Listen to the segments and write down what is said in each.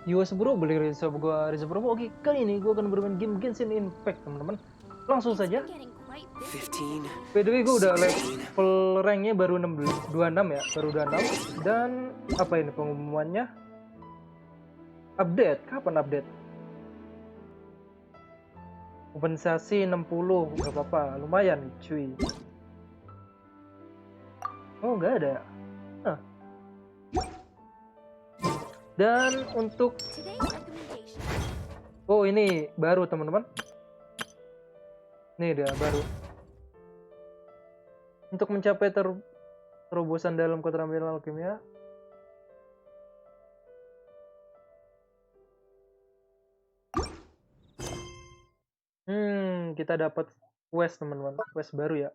Bro, beli Rizal Bro. Oke, kali ini gue akan bermain game Genshin Impact, teman-teman. Langsung saja. 15. By the way, gue udah level ranknya baru 26 ya, baru 26. Dan apa ini pengumumannya? Update, kapan update? Kompensasi 60, gak apa-apa, lumayan cuy. Oh, nggak ada ya? Nah. Dan untuk ini baru teman-teman. Ini dia baru. Untuk mencapai terobosan dalam keterampilan alkimia. Kita dapat quest teman-teman, quest baru ya.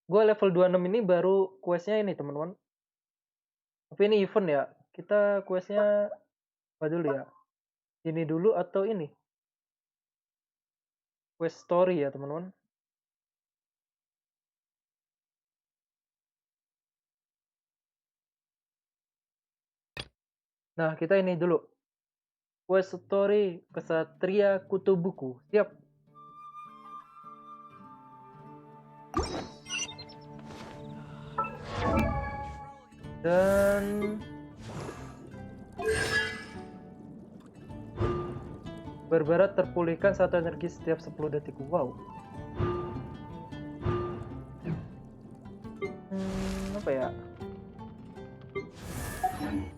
Gue level 26 ini baru questnya ini teman-teman. Tapi ini event ya. Kita questnya apa dulu ya? Ini dulu atau ini? Quest story ya teman-teman. Nah kita ini dulu. Quest story kesatria kutu buku. Siap. Dan berbarat terpulihkan satu energi setiap 10 detik. Wow. Apa ya?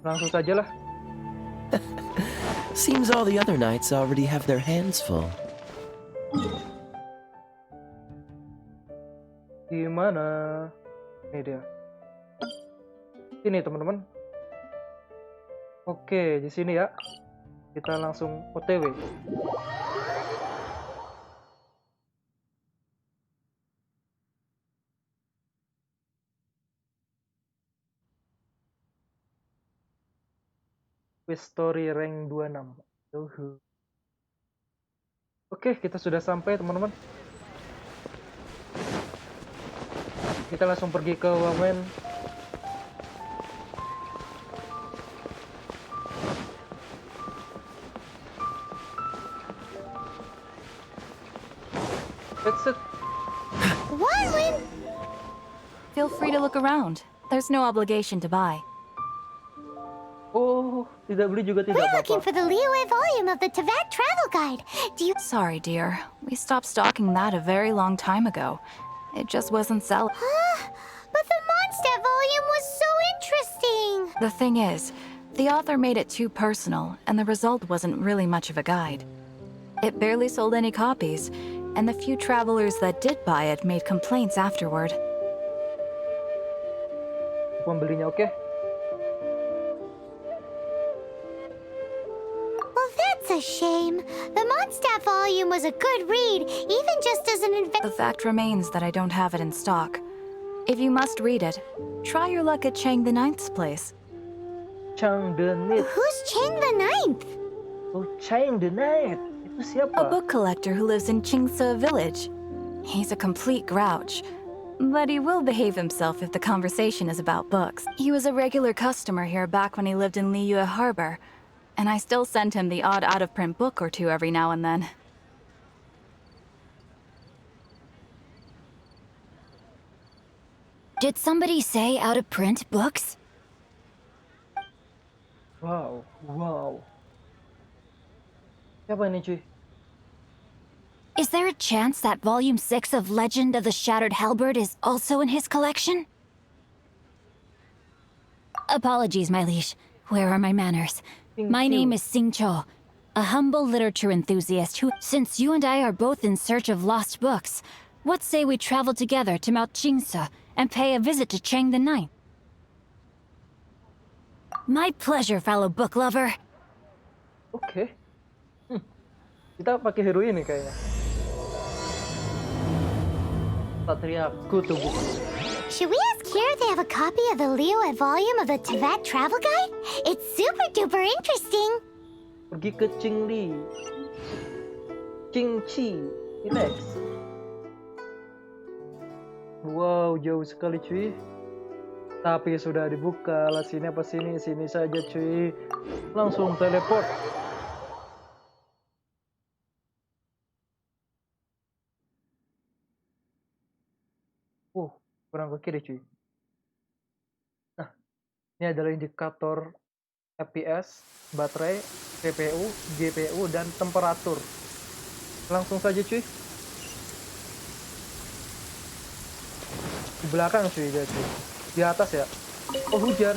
Langsung saja lah. Seems all the other knights already have their hands full. Gimana? Ini dia. Ini teman-teman. Oke, di sini ya. Kita langsung OTW. Quest story rank 26. Oke, kita sudah sampai teman-teman. Kita langsung pergi ke wamen. That's it. Feel free to look around. There's no obligation to buy. Oh, tidak beli juga tidak We're looking apa-apa. for the Liyue volume of the Tibet Travel Guide. Do you... Sorry, dear. We stopped stocking that a very long time ago. It just wasn't selling. But the Mondstadt volume was so interesting. The thing is, the author made it too personal, and the result wasn't really much of a guide. It barely sold any copies, and the few travelers that did buy it made complaints afterward. Pembelinya oke. Well, that's a shame. The Mondstadt volume was a good read, even just as an The fact remains that I don't have it in stock. If you must read it, try your luck at Chang the Ninth's place. Chang the Ninth. Who's Chang the Ninth? Oh, Chang the Ninth. Itu siapa? A book collector who lives in Qingce village. He's a complete grouch, but he will behave himself if the conversation is about books. He was a regular customer here back when he lived in Liyue Harbor, and I still send him the odd out-of-print book or two every now and then. Did somebody say out-of-print books? Wow, wow. Siapa ini cuy? Is there a chance that Volume 6 of Legend of the Shattered Halberd is also in his collection? Apologies, my liege. Where are my manners? My name is Xingqiu, a humble literature enthusiast who, since you and I are both in search of lost books, what say we travel together to Mount Qingce and pay a visit to Chang the Ninth? My pleasure, fellow book lover. Oke. Kita pakai hero ini kayaknya. Kesatria kutu buku. Should we ask here if they have a copy of the Liyue volume of the Tibet Travel Guide? It's super duper interesting. Pergi ke Qingli. Xingqiu. Next. Wow, jauh sekali cuy. Tapi sudah dibuka lah, sini apa sini, sini saja cuy. Langsung teleport. Kurang ke kiri cuy. Nah, ini adalah indikator FPS, baterai, CPU, GPU, dan temperatur. Langsung saja cuy. Di belakang cuy, dia cuy. Di atas ya. Oh, hujan.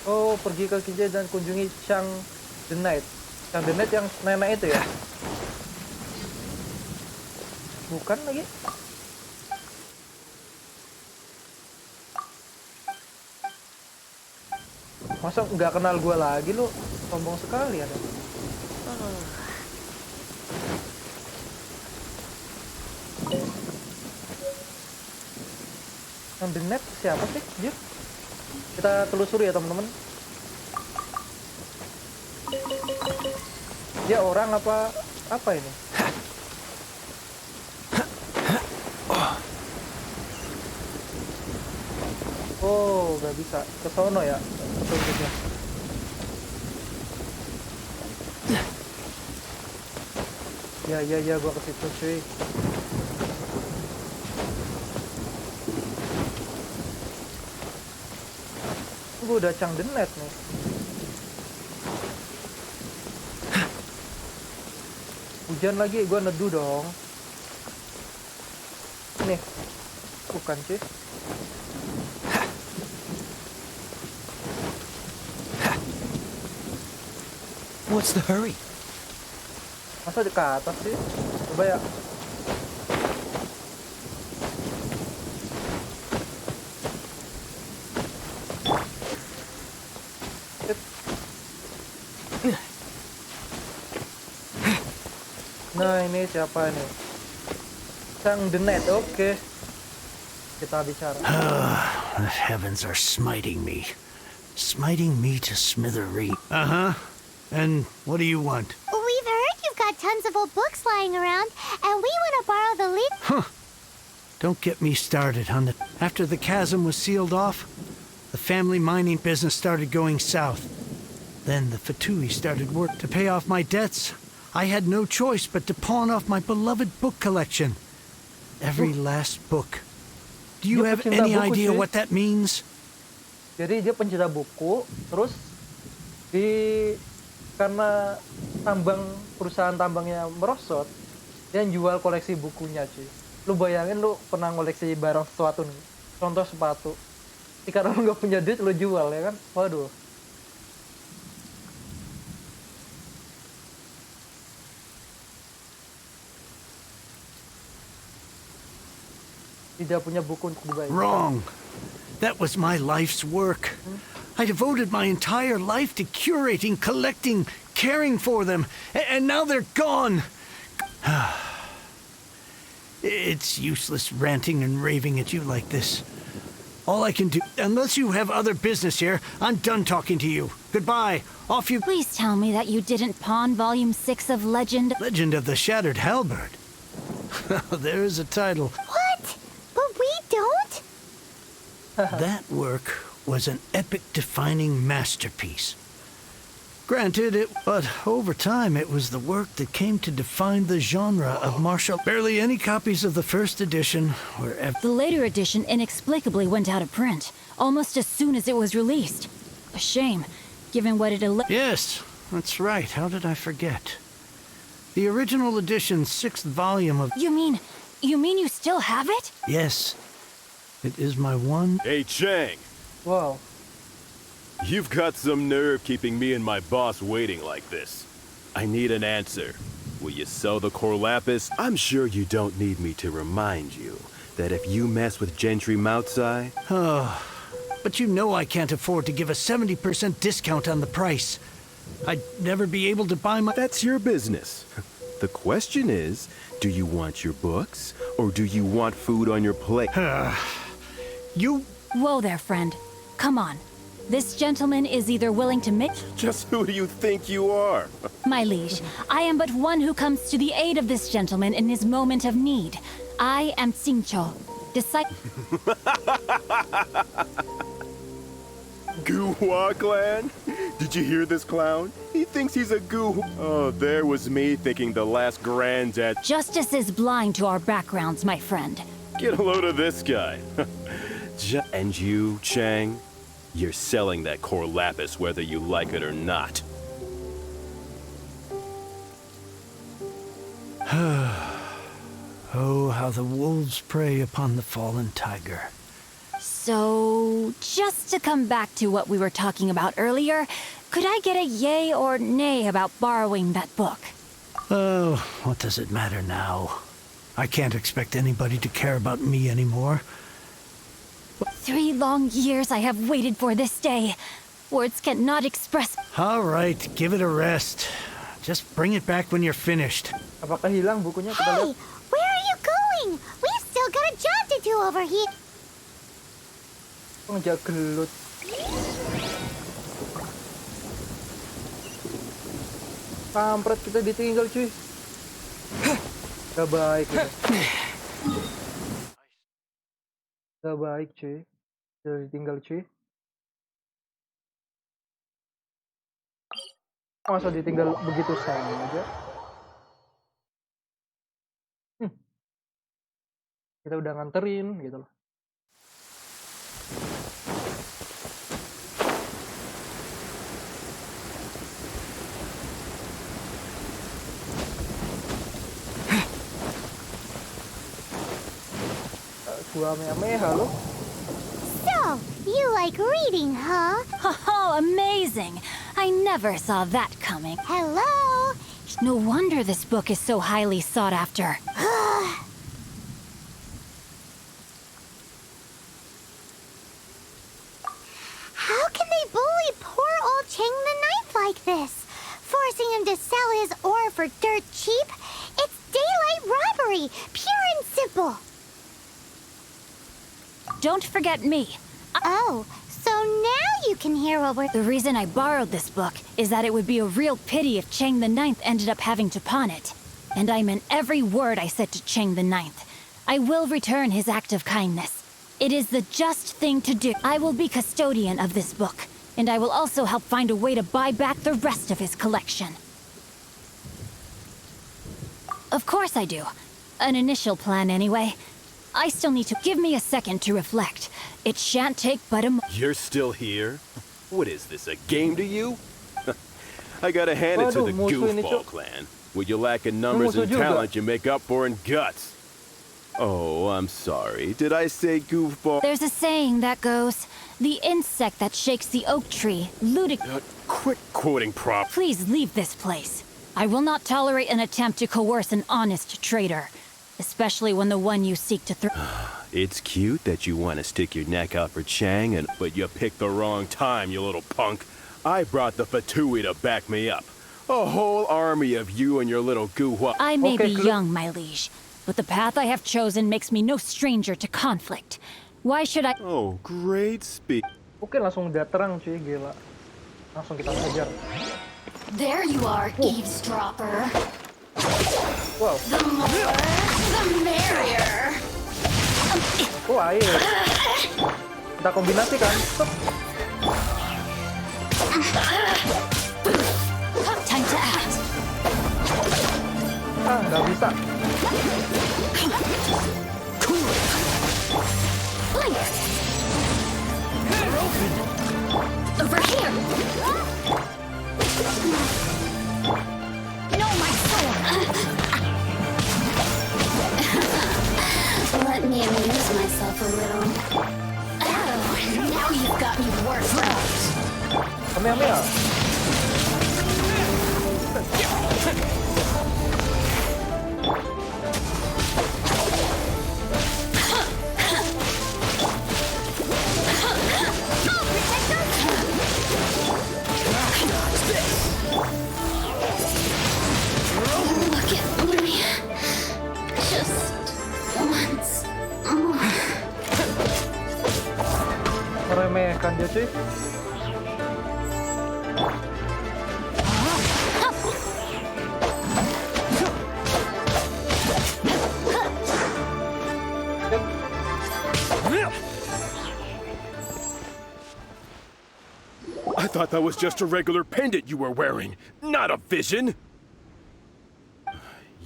Oh, pergi ke kijai dan kunjungi Chang the Night. Chang the Night yang nenek itu ya? Bukan lagi. Masa nggak kenal gue lagi lu? Sombong sekali ada. Yang the net siapa sih? Jir? Kita telusuri ya teman-teman. Dia orang apa ini? Oh, nggak bisa ke sono ya petunjuknya. Ya, gua ke situ cuy. Gua udah Chang the Net nih. Hujan lagi, gua neduh dong. Nih, bukan cuy. What's the hurry? Masa di ke atas sih? Coba ya. Nah, ini siapa nih? Chang the Net, oke. Kita bicara. The heavens are smiting me. Smiting me to smithereens. Uh-huh. And what do you want? We've heard you've got tons of old books lying around, and we want to borrow the lead. Huh. Don't get me started on it. After the chasm was sealed off, the family mining business started going south. Then the Fatui started work to pay off my debts. I had no choice but to pawn off my beloved book collection. Every last book. Do you have any idea what that means? Jadi dia pencinta buku, terus karena perusahaan tambangnya merosot, dia jual koleksi bukunya cuy. Lu bayangin lu pernah koleksi barang sesuatu nih, contoh sepatu. Karena lu nggak punya duit lu jual ya kan, waduh. Tidak punya buku untuk dibayar. Wrong. That was my life's work. I devoted my entire life to curating, collecting, caring for them, and now they're gone. It's useless ranting and raving at you like this. All I can do, unless you have other business here, I'm done talking to you. Goodbye. Off you. Please tell me that you didn't pawn Volume 6 of Legend. Legend of the Shattered Halberd. There's a title. What? But we don't? That work was an epic-defining masterpiece. Granted, but over time it was the work that came to define the genre of martial. Barely any copies of the first edition were ever. The later edition inexplicably went out of print, almost as soon as it was released. A shame, given what it Yes, that's right. How did I forget? The original edition's 6th volume of. You mean you still have it? Yes. It is my one. Hey, Chang. Wow. You've got some nerve keeping me and my boss waiting like this. I need an answer. Will you sell the core lapis? I'm sure you don't need me to remind you that if you mess with Gentry Moutsai... Oh, but you know I can't afford to give a 70% discount on the price. I'd never be able to buy my... That's your business. The question is, do you want your books, or do you want food on your plate? You... Whoa there, friend. Come on. This gentleman is either willing to Just who do you think you are? My liege, I am but one who comes to the aid of this gentleman in his moment of need. I am Xingqiu, disciple. Guhua clan? Did you hear this clown? He thinks he's a goo. Oh, there was me thinking the last granddad. Justice is blind to our backgrounds, my friend. Get a load of this guy. And you, Chang? You're selling that core lapis whether you like it or not. Oh, how the wolves prey upon the fallen tiger. So, just to come back to what we were talking about earlier, could I get a yay or nay about borrowing that book? Oh, what does it matter now? I can't expect anybody to care about me anymore. 3 long years I have waited for this day. Words cannot express. All right, give it a rest. Just bring it back when you're finished. Apakah hilang bukunya? Kita Hey, lihat. where are you going? We've still got a job to do over here. Ngejak gelut. Kampret, kita ditinggal cuy. Gak baik ya. Gak baik cuy. Kita ditinggal cuy. Masa ditinggal begitu saja? Kita udah nganterin gitu loh. Gua meh-meh, halo? So, you like reading, huh? Oh, amazing! I never saw that coming. Hello? No wonder this book is so highly sought after. How can they bully poor old Chang the Ninth like this? Forcing him to sell his ore for dirt cheap? It's daylight robbery, pure and simple. Don't forget me. Oh, so now you can hear what we're... The reason I borrowed this book is that it would be a real pity if Chang the Ninth ended up having to pawn it. And I meant every word I said to Chang the Ninth. I will return his act of kindness. It is the just thing to do. I will be custodian of this book, and I will also help find a way to buy back the rest of his collection. Of course I do. An initial plan, anyway. I still need to give me a second to reflect. It shan't take but a You're still here? What is this, a game to you? I gotta hand it to the Waduh, musuh ini, Goofball Cuk. clan. What you lack in numbers musuh and juga. talent, you make up for in guts. Oh, I'm sorry. Did I say goofball? There's a saying that goes, the insect that shakes the oak tree, Quit quoting prop. Please leave this place. I will not tolerate an attempt to coerce an honest trader, especially when the one you seek to It's cute that you want to stick your neck out for Chang, but you picked the wrong time, you little punk. I brought the Fatui to back me up. A whole army of you and your little guhua. I may Okay, be young, my liege, but the path I have chosen makes me no stranger to conflict. Why should I... Oh, great speech. Oke, langsung udah terang cuy, gila. Langsung kita hajar. There you are, eavesdropper. Wow, The more, the merrier. air. Kita kombinasikan. Stop. Time to act. Ah, nggak bisa. Over here. No, my sword. Let me amuse myself a little. Oh, now you've got me worked out. Kamehameha. Look at me. Just once more. Meremehkan dia cuy. I thought that was just a regular pendant you were wearing, not a vision.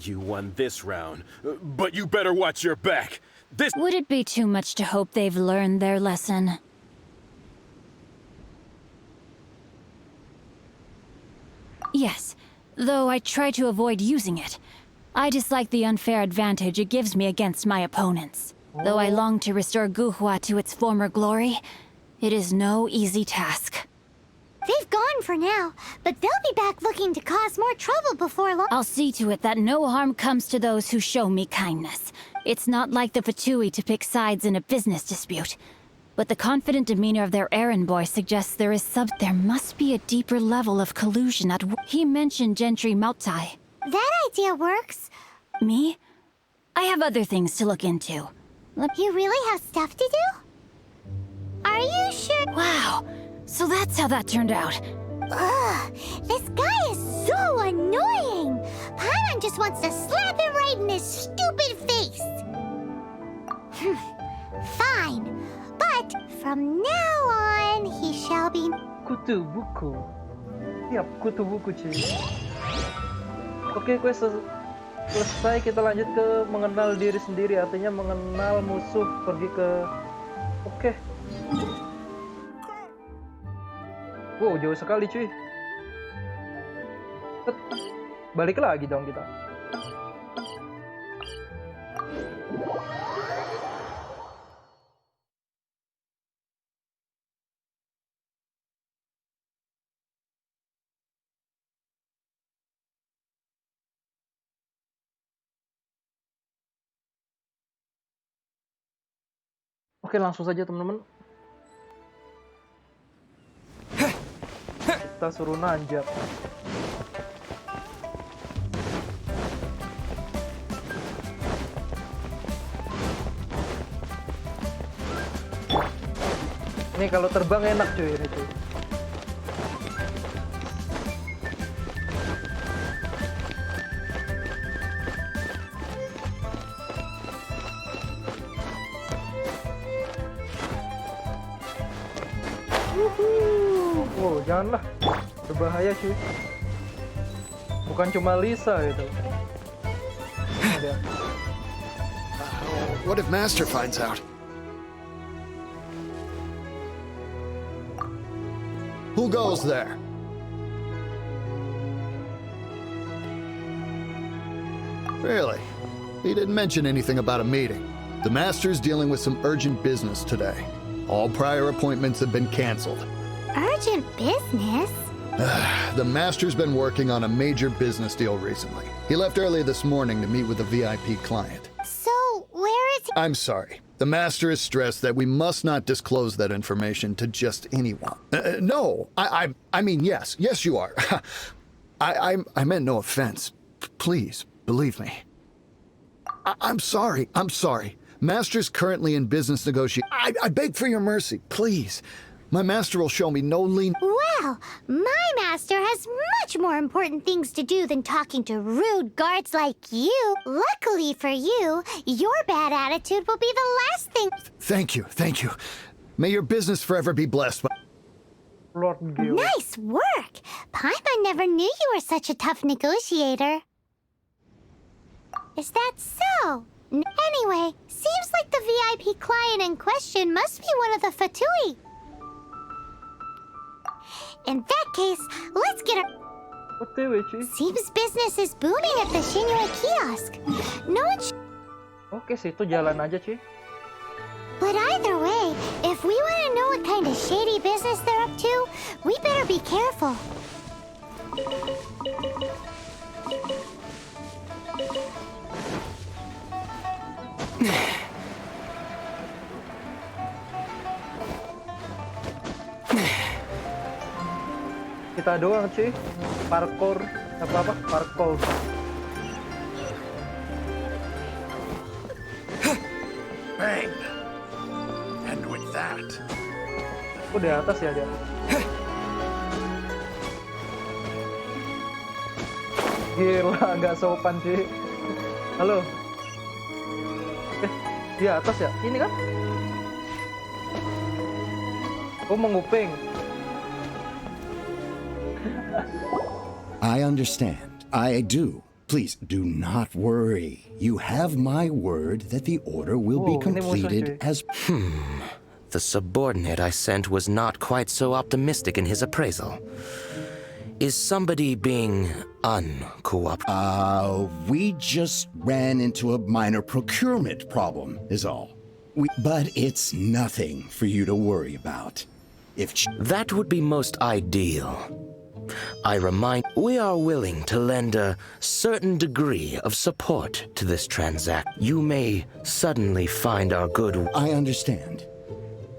You won this round, but you better watch your back. This... Would it be too much to hope they've learned their lesson? Yes, though I try to avoid using it. I dislike the unfair advantage it gives me against my opponents. Though I long to restore Guhua to its former glory, it is no easy task. They've gone for now, but they'll be back looking to cause more trouble before long. I'll see to it that no harm comes to those who show me kindness. It's not like the Fatui to pick sides in a business dispute. But the confident demeanor of their errand boy suggests there must be a deeper level of collusion at He mentioned Gentry Mautai. That idea works. Me? I have other things to look into. You really have stuff to do? Are you sure? Wow, so that's how that turned out. Ugh, this guy is so annoying! Paimon just wants to slap him right in his stupid face! Fine, but from now on, he shall be... Kutu, buku. Siap, kutu buku, cuy. Oke, quest selesai. Kita lanjut ke mengenal diri sendiri. Artinya mengenal musuh. Pergi ke... Oke. Wow, jauh sekali, cuy. Balik lagi dong kita. Oke, langsung saja teman-teman. Kita suruh nanjak. Ini kalau terbang enak cuy ini cuy. Wow, janganlah, berbahaya cuy. Bukan cuma Lisa gitu. Ada. What if Master finds out? Who goes there? Really? He didn't mention anything about a meeting. The Master's dealing with some urgent business today. All prior appointments have been canceled. Urgent business? The Master's been working on a major business deal recently. He left early this morning to meet with a VIP client. So, where is he? I'm sorry. The Master is stressed that we must not disclose that information to just anyone. No, I mean, yes. Yes, you are. I meant no offense. Please, believe me. I'm sorry. Master's currently in business negotiation. I beg for your mercy, please. My master will show me no lean. Well, my master has much more important things to do than talking to rude guards like you. Luckily for you, your bad attitude will be the last thing. Thank you. May your business forever be blessed. Lord Gil. Nice work! Paimon never knew you were such a tough negotiator. Is that so? Anyway, seems like the VIP client in question must be one of the Fatui. In that case, let's get her... OTW cuy. Seems business is booming at the Xingqiu kiosk. No one Oke, situ jalan aja cuy. But either way, if we want to know what kind of shady business they're up to, we better be careful. Kita doang cuy. Parkour apa parkour. Bang! And with that... Oh, di atas ya dia. Gila, nggak sopan cuy. Halo. Di atas ya? Ini kan? Oh, menguping. I understand. I do. Please do not worry. You have my word that the order will be Oh, ini musuh, completed cuy. as. The subordinate I sent was not quite so optimistic in his appraisal. Is somebody being uncooperative? We just ran into a minor procurement problem, is all. But it's nothing for you to worry about. That would be most ideal. I remind we are willing to lend a certain degree of support to this transaction. You may suddenly find our good. I understand.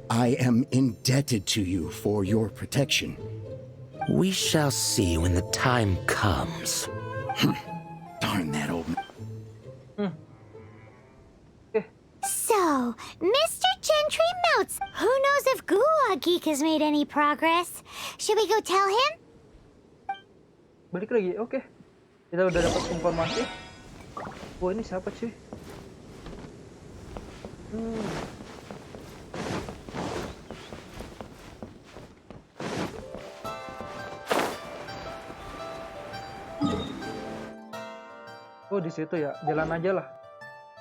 I am indebted to you for your protection. We shall see when the time comes. Darn that old man. So, Mr. Gentry Mounts, who knows if Gua Geek has made any progress? Should we go tell him? Balik lagi, oke. Kita udah dapat informasi. Wah, ini siapa cuy? Oh, di situ ya. Jalan aja lah.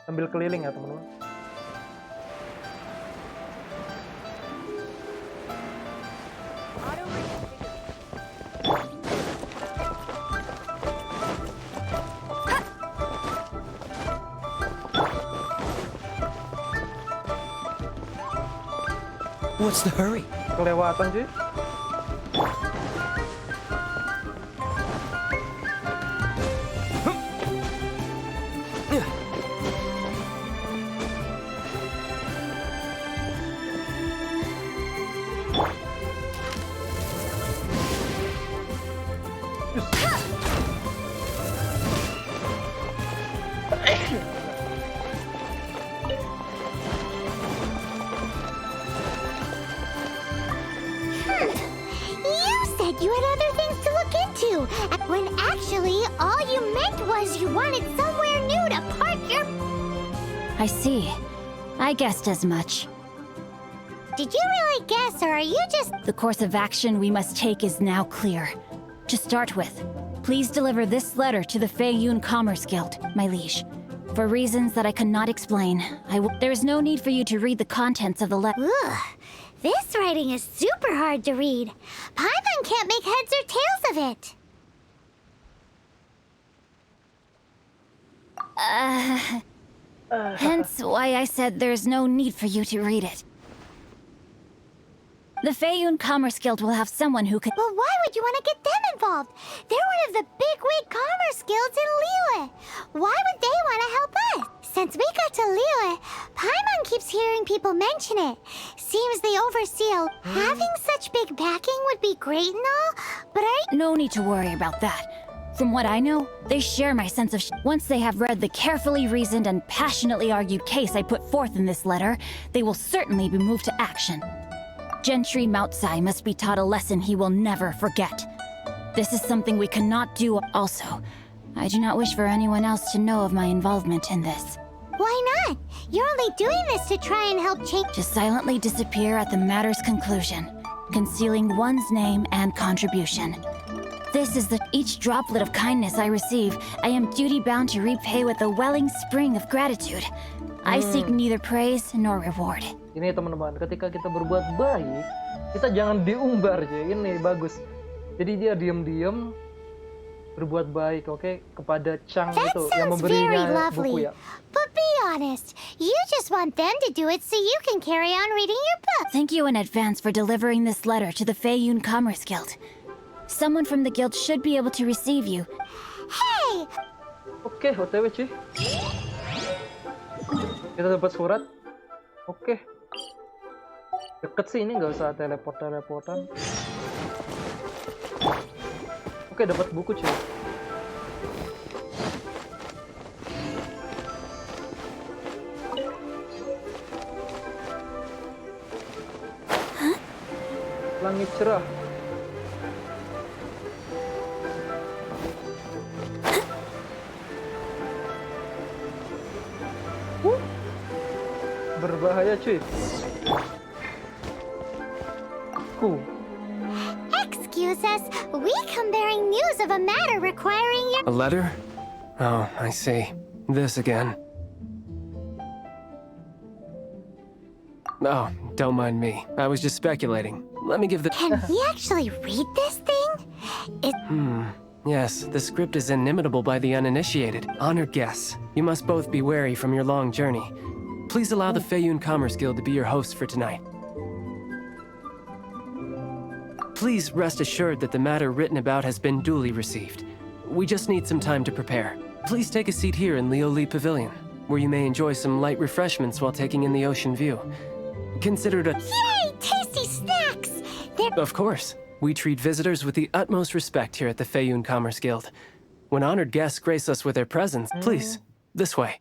Sambil keliling ya, teman-teman. What's the hurry? Kelewatan cuy. You said you had other things to look into, when actually all you meant was you wanted somewhere new to park your... I see. I guessed as much. Did you really guess, or are you just... The course of action we must take is now clear. To start with, please deliver this letter to the Feiyun Commerce Guild, my liege. For reasons that I cannot explain, there is no need for you to read the contents of the letter. Ugh, this writing is super hard to read. Paimon can't make heads or tails of it. Hence why I said there's no need for you to read it. The Feiyun Commerce Guild will have someone who can... But why would you want to get them involved? They're one of the bigwig commerce guilds in Liyue. Why would they want to help us? Since we got to Liyue, Paimon keeps hearing people mention it. Seems they oversee having such big backing would be great and all, but No need to worry about that. From what I know, they share my sense of Once they have read the carefully reasoned and passionately argued case I put forth in this letter, they will certainly be moved to action. Gentry Moutsai must be taught a lesson he will never forget. This is something we cannot do. Also, I do not wish for anyone else to know of my involvement in this. Why not? You're only doing this to try and help change... To silently disappear at the matter's conclusion, concealing one's name and contribution. This is each droplet of kindness I receive, I am duty-bound to repay with a welling spring of gratitude. I seek neither praise nor reward. Ini teman-teman, ketika kita berbuat baik, kita jangan diumbar cuy. Ini bagus. Jadi dia diam-diam berbuat baik, oke, kepada Chang That itu yang sounds very memberinya lovely. buku ya. But be honest, you just want them to do it so you can carry on reading your book. Thank you in advance for delivering this letter to the Feiyun Commerce Guild. Someone from the guild should be able to receive you. Hey! Oke, OTW cuy. Kita dapat surat. Oke. Deket sih ini, nggak usah teleport-teleportan. Oke, dapat buku cuy. Langit cerah. Berbahaya cuy. Excuse excuse us. We come bearing news of a matter requiring your... A letter? Oh, I see. This again. Oh, don't mind me. I was just speculating. Let me give the... Can we actually read this thing? Yes, the script is inimitable by the uninitiated. Honored guests, you must both be wary from your long journey. Please allow the Feiyun Commerce Guild to be your host for tonight. Please rest assured that the matter written about has been duly received. We just need some time to prepare. Please take a seat here in Leo Li Pavilion, where you may enjoy some light refreshments while taking in the ocean view. Consider it a... Yay! Tasty snacks! They're... Of course. We treat visitors with the utmost respect here at the Feiyun Commerce Guild. When honored guests grace us with their presence, please, this way.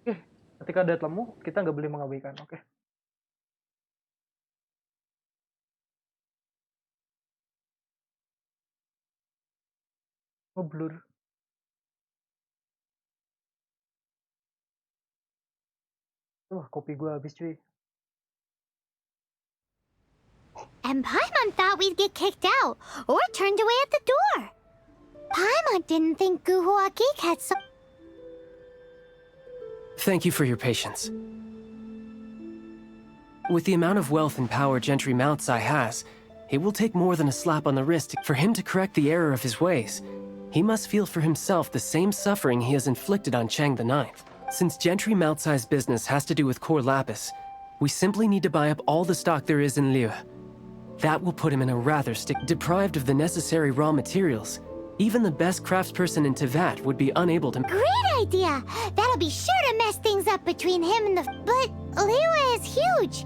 Oke, ketika ada tamu, kita nggak boleh mengabaikan, oke? Oh, blur. Wah, kopi gua habis, cuy. And Paimon thought we'd get kicked out, or turned away at the door. Paimon didn't think Guhua Geek had so... Thank you for your patience. With the amount of wealth and power Gentry Moutsai has, it will take more than a slap on the wrist for him to correct the error of his ways. He must feel for himself the same suffering he has inflicted on Chang the Ninth. Since Gentry Moutsai's business has to do with core lapis, we simply need to buy up all the stock there is in Liyue. That will put him in a rather stick. Deprived of the necessary raw materials, even the best craftsperson in Tevat would be unable to... Great idea! That'll be sure to mess things up between him and the... But Liyue is huge.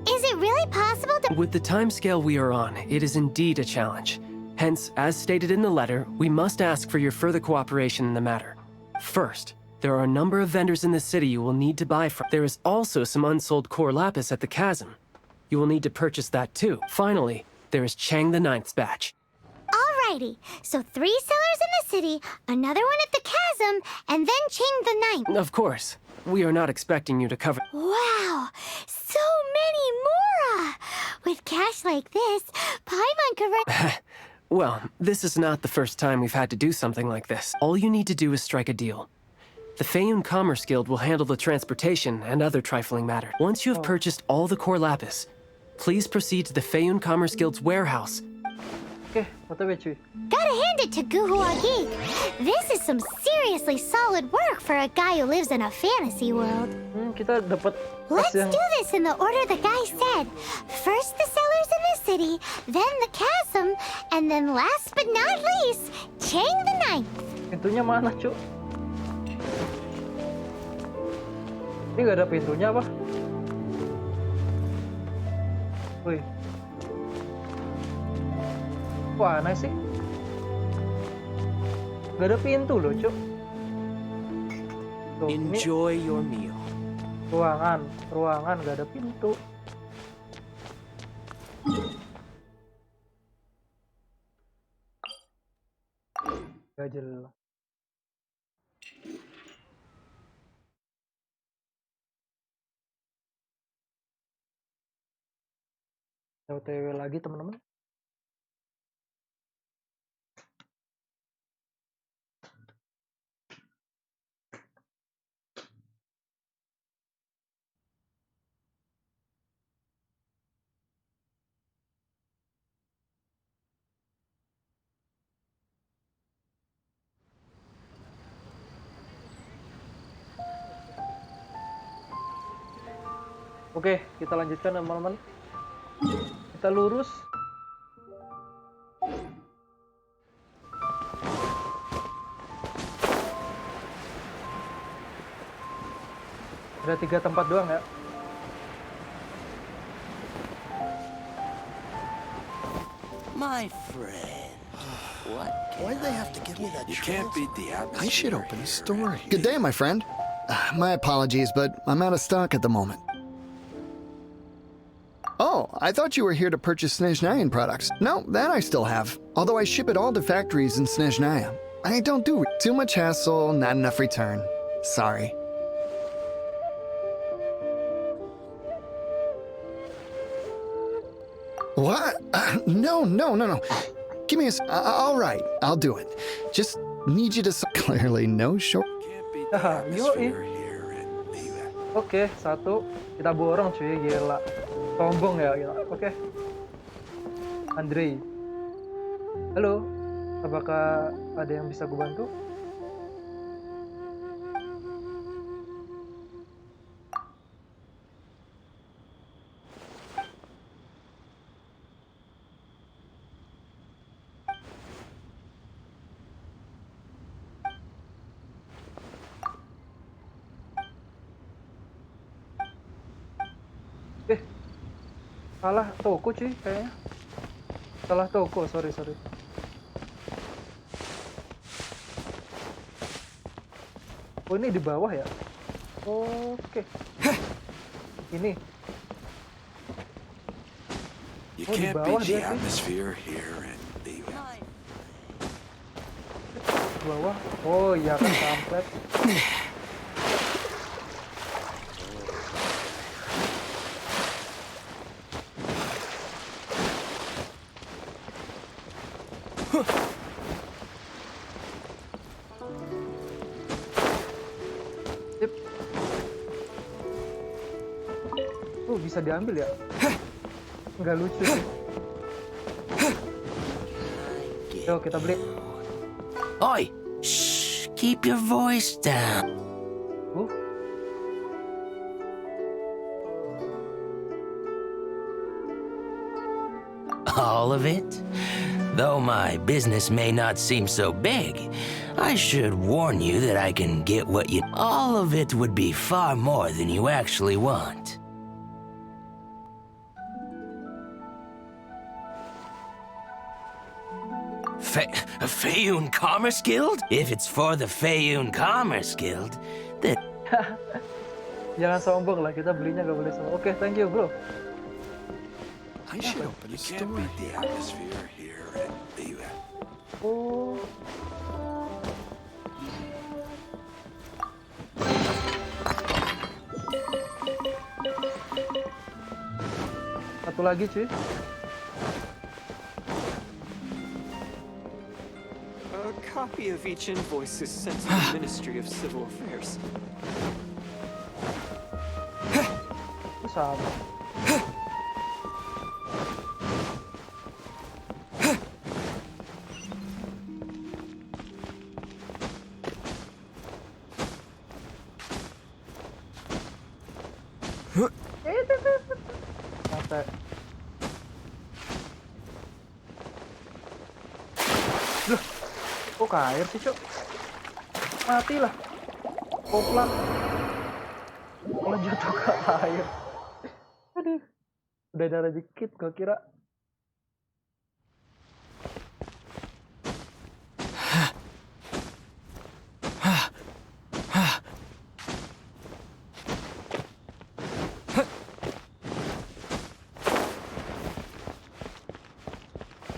Is it really possible to... With the timescale we are on, it is indeed a challenge. Hence, as stated in the letter, we must ask for your further cooperation in the matter. First, there are a number of vendors in the city you will need to buy from. There is also some unsold core lapis at the chasm. You will need to purchase that too. Finally, there is Chang the Ninth's batch. Alrighty, so 3 sellers in the city, another one at the chasm, and then Chang the Ninth. Of course, we are not expecting you to cover... Wow, so many more! With cash like this, Paimon could run... Well, this is not the first time we've had to do something like this. All you need to do is strike a deal. The Feiyun Commerce Guild will handle the transportation and other trifling matters. Once you have purchased all the core lapis, please proceed to the Feiyun Commerce Guild's warehouse. Oke, OTW cuy. Gotta hand it to Guhua Geek. This is some seriously solid work for a guy who lives in a fantasy world. Kita dapat Let's yang... do this in the order the guy said. First the sellers in the city, then the chasm, and then last but not least, Chang the Ninth. Pintunya mana, cuy? Ini nggak ada pintunya apa? Wih. Wah, aneh sih. Nggak ada pintu loh, Cuk. Tuh, Enjoy your meal. Ruangan nggak ada pintu. Gak jelas. OTW lagi teman-teman. Oke, kita lanjutkan teman-teman. Kita lurus. Ada 3 tempat doang ya. My friend, what? Why'd they have to give me that? You can't beat the atmosphere. I should open a store. Good day, my friend. My apologies, but I'm out of stock at the moment. Oh, I thought you were here to purchase Snezhnayan products. No, that I still have. Although I ship it all to factories in Snezhnaya. I don't do too much hassle, not enough return. Sorry. What? No. Give me a. All right, I'll do it. Just need you to. Clearly, no short. Yoi. Oke, satu. Kita borong cuy, gila. Sombong ya, gila. Oke. Andre. Halo. Apakah ada yang bisa gue bantu? Salah toko cuy kayaknya. Salah toko, sorry. Oh ini di bawah ya? Oke. Ini. Oh di bawah dia cuy. Di bawah. Oh iya kan kampret. Bisa diambil ya? Nggak lucu sih. Yuk kita beli. Oi! Shh! Keep your voice down. All of it? Though my business may not seem so big, I should warn you that I can get what you... All of it would be far more than you actually want. Feiyun Commerce Guild? If it's for the Feiyun Commerce Guild, then... Jangan sombong lah, kita belinya nggak boleh sombong. Oke, thank you bro. I should open a store. The atmosphere here at the Oh. Satu lagi cuy. A copy of each invoice is sent to the Ministry of Civil Affairs. Sama. Santai. Loh, kok ke air sih, Cok? Matilah. Koplak. Malah jatuh ke air. Aduh. Udah darah dikit, gua kira.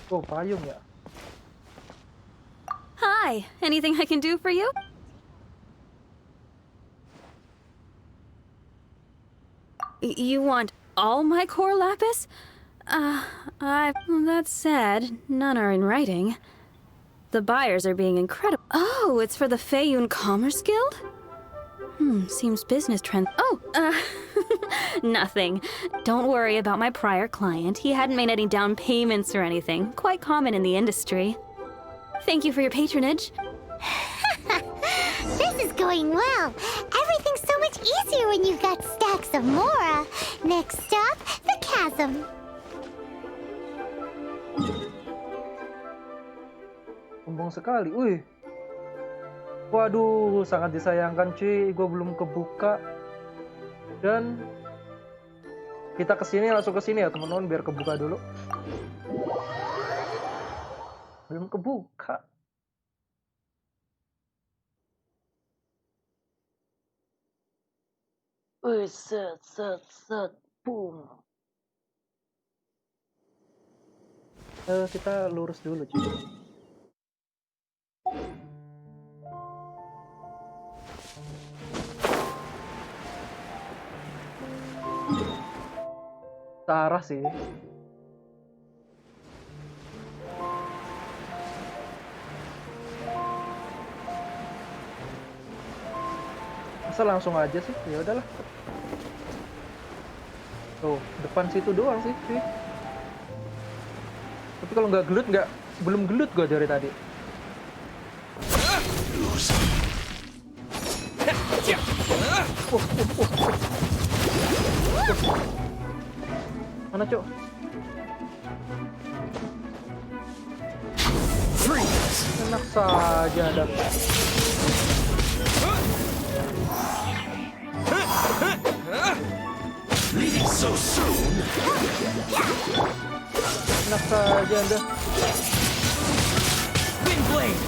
Oh, payung ya. Hi, anything I can do for you? You want all my core lapis? That's sad. None are in writing. The buyers are being incredible. Oh, it's for the Feiyun Commerce Guild? Seems business trend. Oh, nothing. Don't worry about my prior client. He hadn't made any down payments or anything. Quite common in the industry. Thank you for your patronage. This is going well. Everything's so much easier when you've got stacks of Mora. Next stop, the chasm. Sombong sekali. Wih. Waduh, sangat disayangkan cuy. Gue belum kebuka. Dan kita kesini langsung kesini ya teman-teman biar kebuka dulu. Belum kebuka. Wih, set, boom. Kita lurus dulu cuy. Arah sih. Masa langsung aja sih? Ya udahlah. Tuh, depan situ doang sih, cuy. Tapi kalau nggak gelut, belum gelut gua dari tadi. Mana, Cok? Enak saja ada. So soon. Enak saja Anda. Windblade.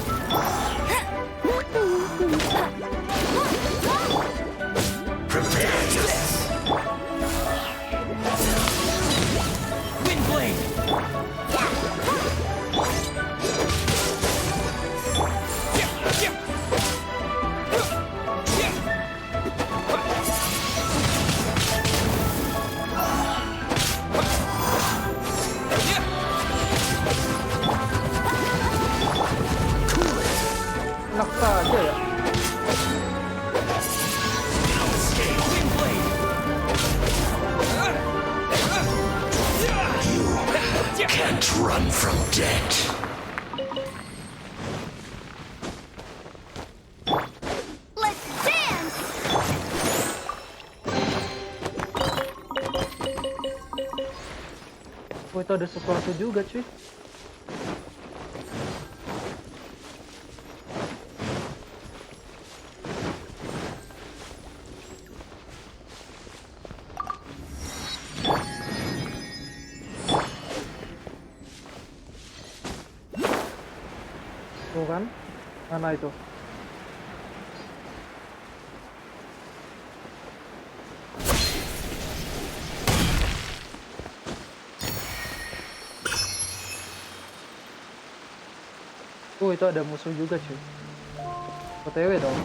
Prepare this. Windblade. Enak saja ya. You can't run from death. Let's dance! Oh, itu ada sesuatu juga, cuy. Tuh kan? Mana itu? Itu ada musuh juga, cuy. OTW dong.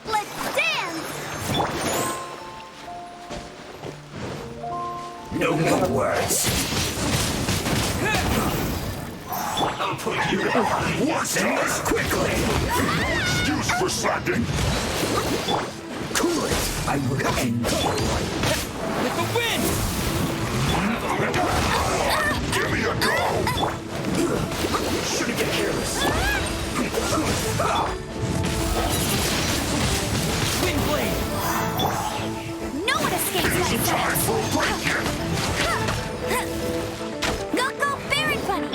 Let's dance! No more words. I'll put you on once and as quickly. Excuse for slacking. Cool it. I will end you. With the wind! Give me a go! Shouldn't get careless. Windblade! No one escapes like that! Go, very funny!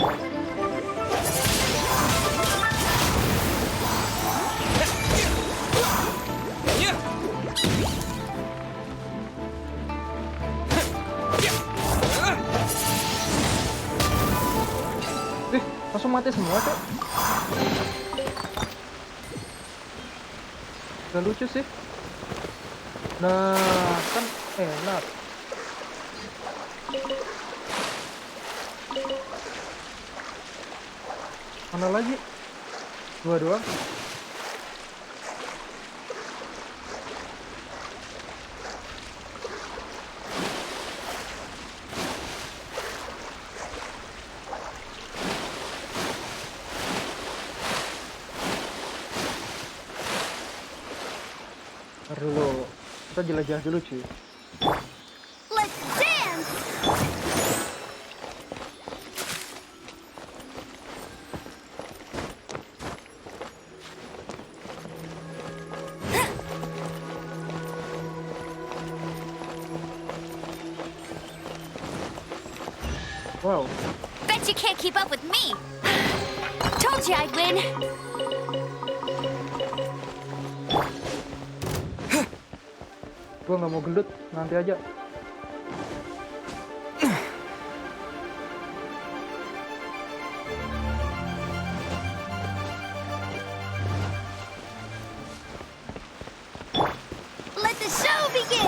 Langsung mati semua, Cok. Gak lucu sih. Nah, kan enak. Mana lagi? Dua doang. Ntar dulu, kita jelajah dulu, cuy. Let's dance! Wow. Bet you can't keep up with me! Told you I'd win! Gua nggak mau gelut, nanti aja. Let the show begin!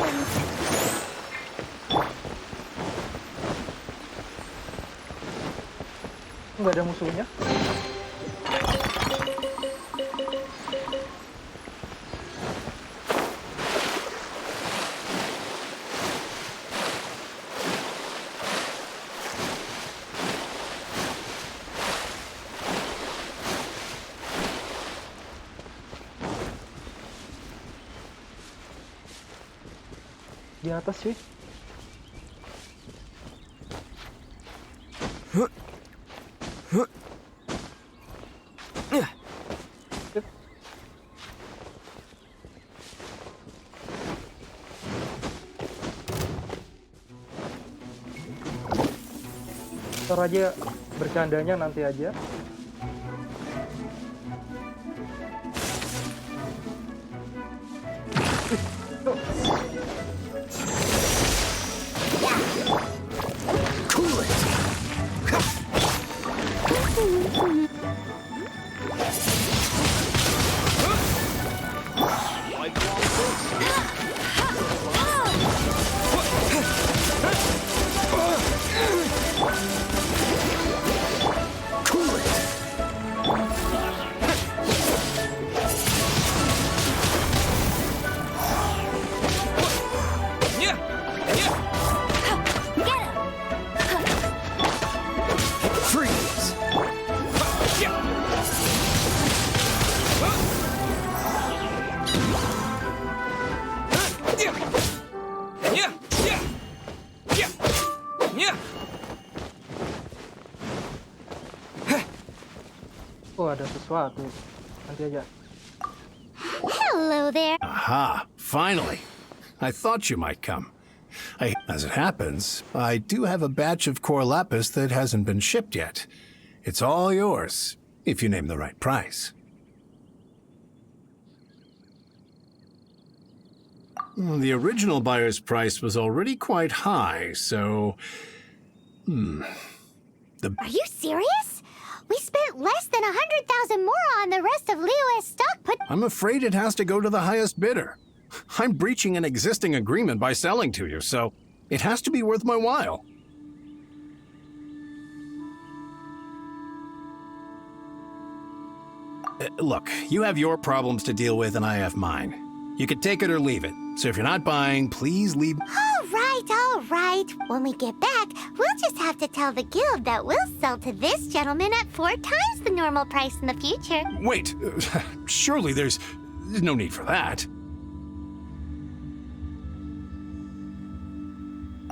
Nggak ada musuhnya. Di atas cuy. Sip. Ntar aja bercandanya nanti aja. Oh, ada sesuatu. Nanti aja. Hello there. Aha, finally. I thought you might come. As it happens, I do have a batch of core lapis that hasn't been shipped yet. It's all yours, if you name the right price. The original buyer's price was already quite high, so... Are you serious? We spent less than 100,000 more on the rest of Liyue's stock, but I'm afraid it has to go to the highest bidder. I'm breaching an existing agreement by selling to you, so it has to be worth my while. Look, you have your problems to deal with and I have mine. You could take it or leave it. So if you're not buying, please leave. all right. When we get back, we'll just have to tell the guild that we'll sell to this gentleman at 4 times the normal price in the future. Wait, surely there's no need for that.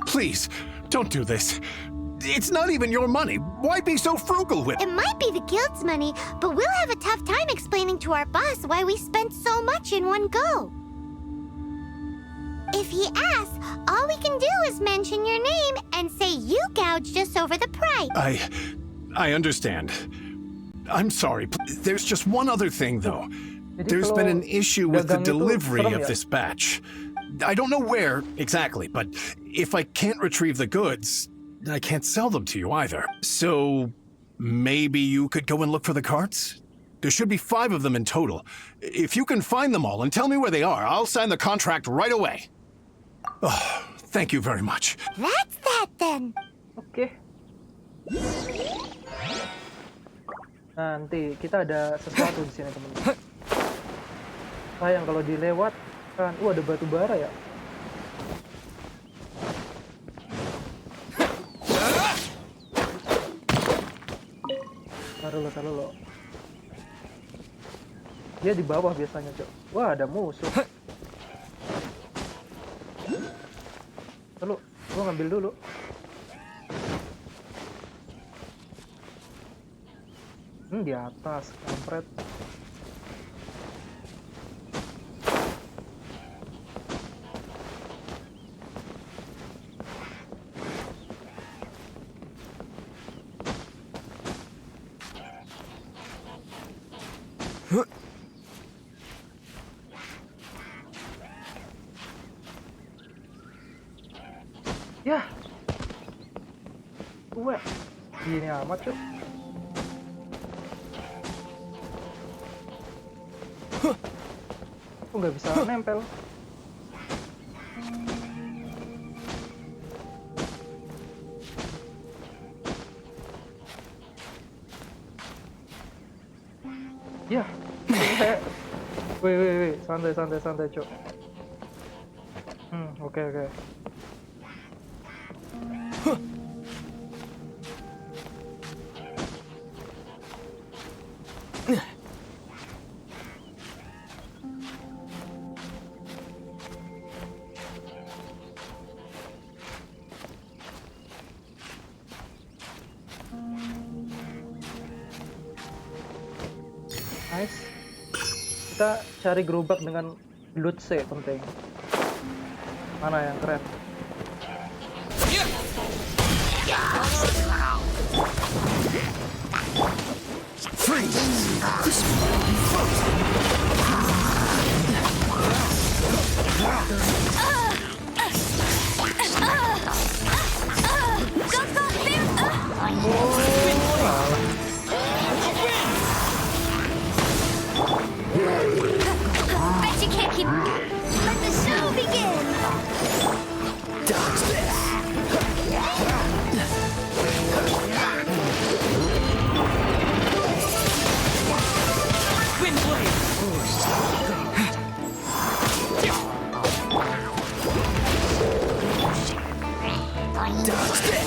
Please, don't do this. It's not even your money. Why be so frugal with it? It might be the guild's money, but we'll have a tough time explaining to our boss why we spent so much in one go. If he asks, all we can do is mention your name and say you gouged us over the price. I understand. I'm sorry. There's just one other thing, though. There's been an issue with the delivery of this batch. I don't know where exactly, but if I can't retrieve the goods, I can't sell them to you either. So maybe you could go and look for the carts? There should be 5 of them in total. If you can find them all and tell me where they are, I'll sign the contract right away. Oh, thank you very much. That's that then. Oke. Nanti kita ada sesuatu di sini, teman-teman. Sayang kalau dilewat kan. Ada batu bara ya. Taruh lo. Dia di bawah biasanya, Cok. Wah, ada musuh. Lalu, gua ngambil dulu. Di atas, kampret. Ya, gue gini amat tuh. Aku nggak bisa nempel. Ya, wih, santai, Cok. Oke. Kita cari gerobak dengan loot C penting. Mana yang keren? Bet you can't keep. Let the show begin. Dodge this. Wind blade. Dodge this.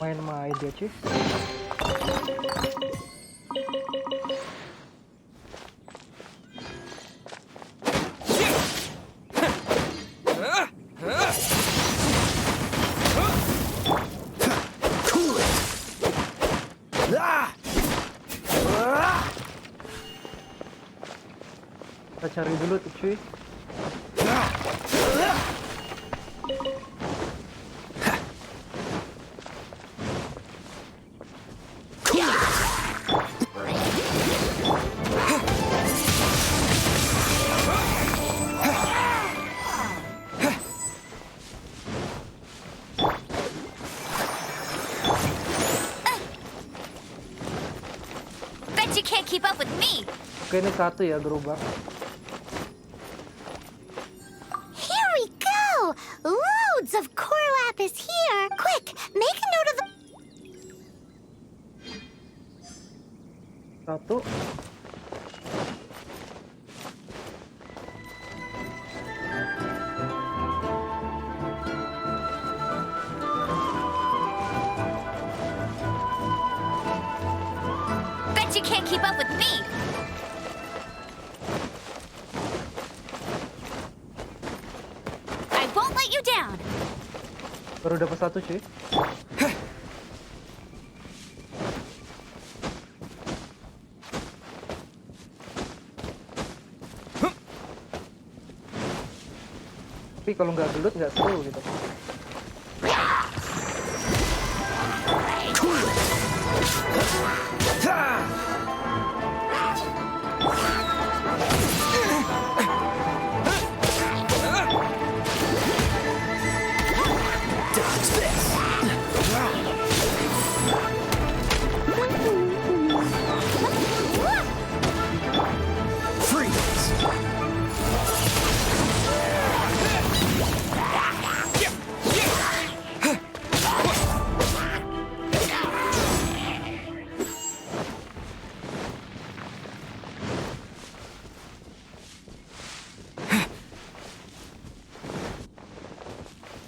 Main-main dia cuy. Kita cari dulu tuh cuy. Bet you can't keep up with me. Oke, ini satu ya gerobak. Here we go! Loads of core lapis here! Quick, make a note of the... Satu. Bet you can't keep up with me. I won't let you down. Baru dapat satu cuy. Tapi kalau nggak gelut nggak seru gitu. Dodge this. Freeze.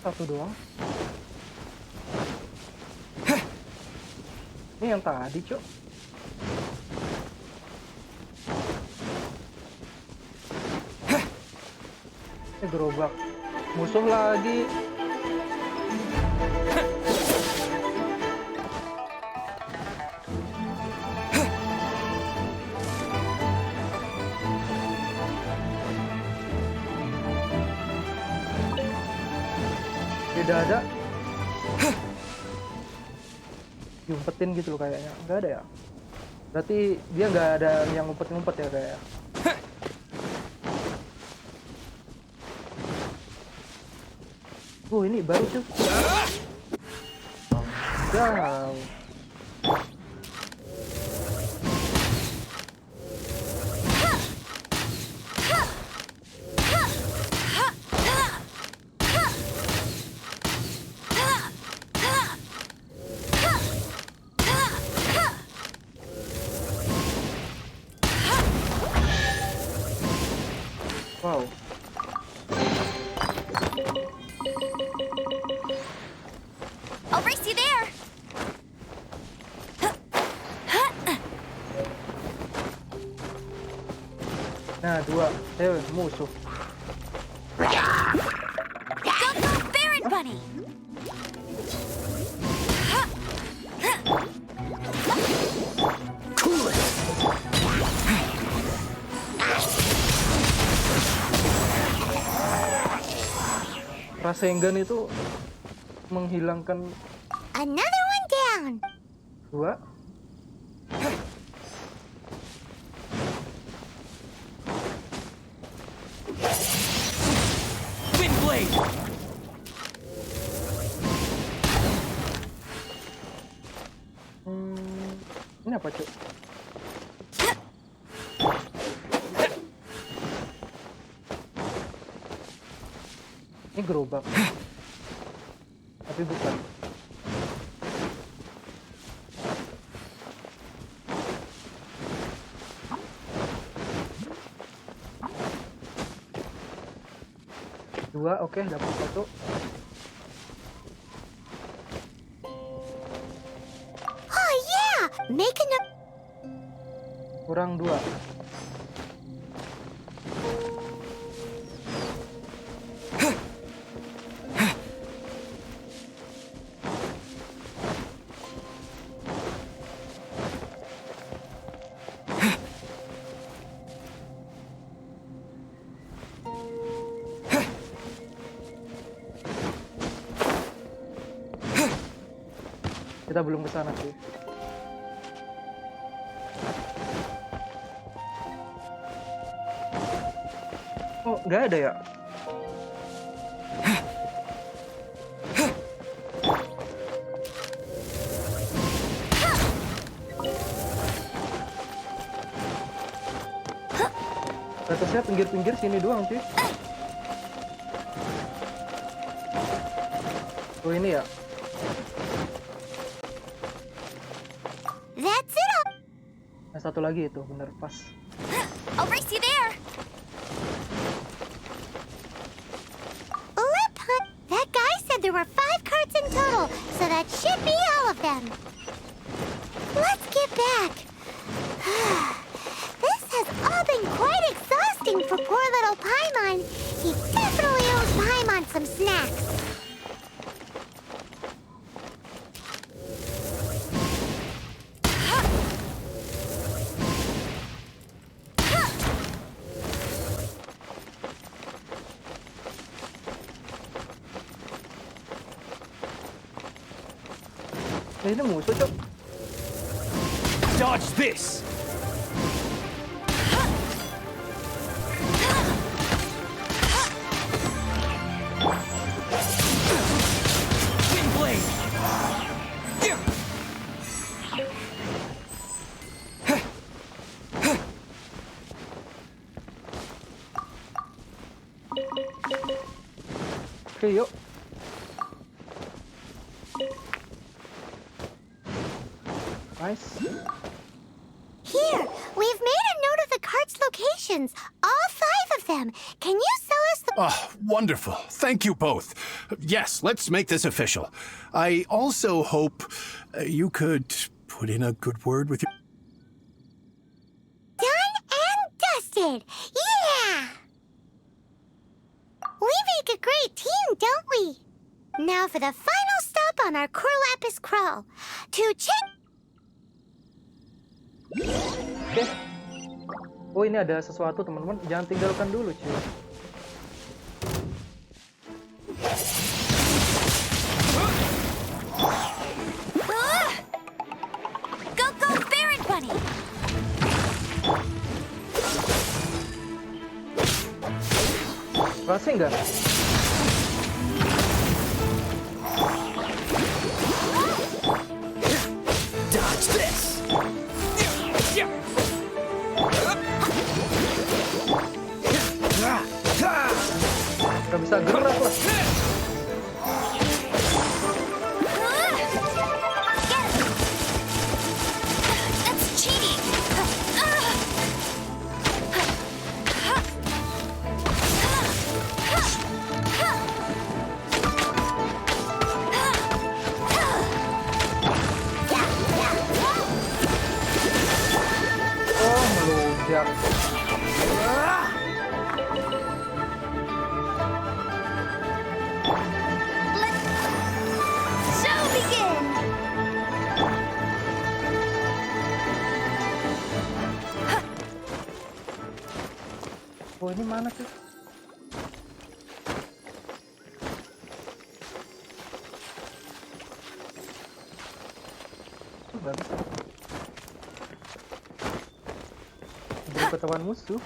Satu doang. Ini yang tadi cok. Ini gerobak. Musuh lagi. Tidak ada. Diumpetin gitu loh kayaknya. Nggak ada ya. Berarti dia nggak ada yang ngumpet-ngumpet ya kayak. Ini baru cuy. Jauh. I'll race you there. Nah, 2. Musuh. Go, Baron Bunny. Cool it. Rasengan itu menghilangkan Another one down. 2. Wind blade. Ini apa, Cuk? Ini gerobak. Tapi bukan. Dua, oke, dapat 1. Oh yeah! Make a Kurang 2. Kita belum ke sana sih. Oh, nggak ada ya? Batasnya pinggir-pinggir sini doang, cuy. Oh, ini ya. That's it. Nah, satu lagi itu, bener pas. I'll race you there. Lip hunt. That guy said there were 5 cards in total, so that should be all of them. Let's get back. This has all been quite exhausting for poor little Paimon. He definitely owes Paimon some snacks. Ini musuh, Cok. Dodge this. Wind blade. Oke, yuk. Nice. Here, we've made a note of the card's locations. All 5 of them. Can you sell us the... Oh, wonderful. Thank you both. Yes, let's make this official. I also hope you could put in a good word with your... Done and dusted. Yeah! We make a great team, don't we? Now for the final stop on our Corlapis crawl. To check... Oke. Oh, ini ada sesuatu, teman-teman. Jangan tinggalkan dulu, cuy. Go, Baron Bunny. Berhasil nggak? Dodge this. Nggak bisa gerak lah. That's cheating. mana sih? Nggak bisa. Beri ketahuan musuh.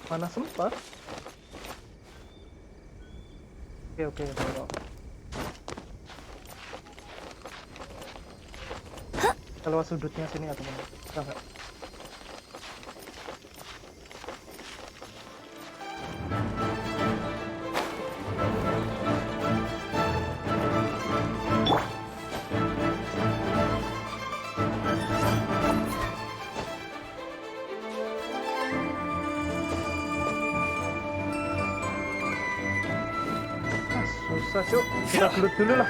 Mana sempat? Oke. Kita lewat sudutnya sini ya teman-teman. Bisa nggak? Susah cuk, kita gelut dulu lah.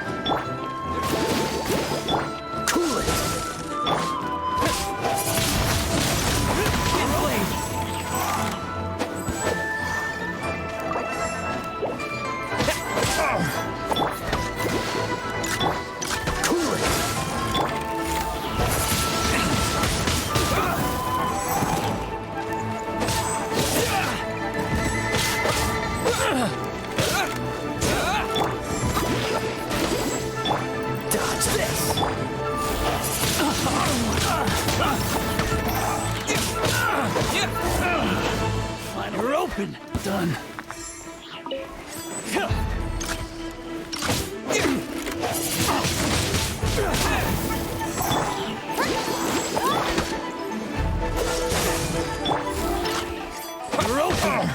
We're open. Done. We're open.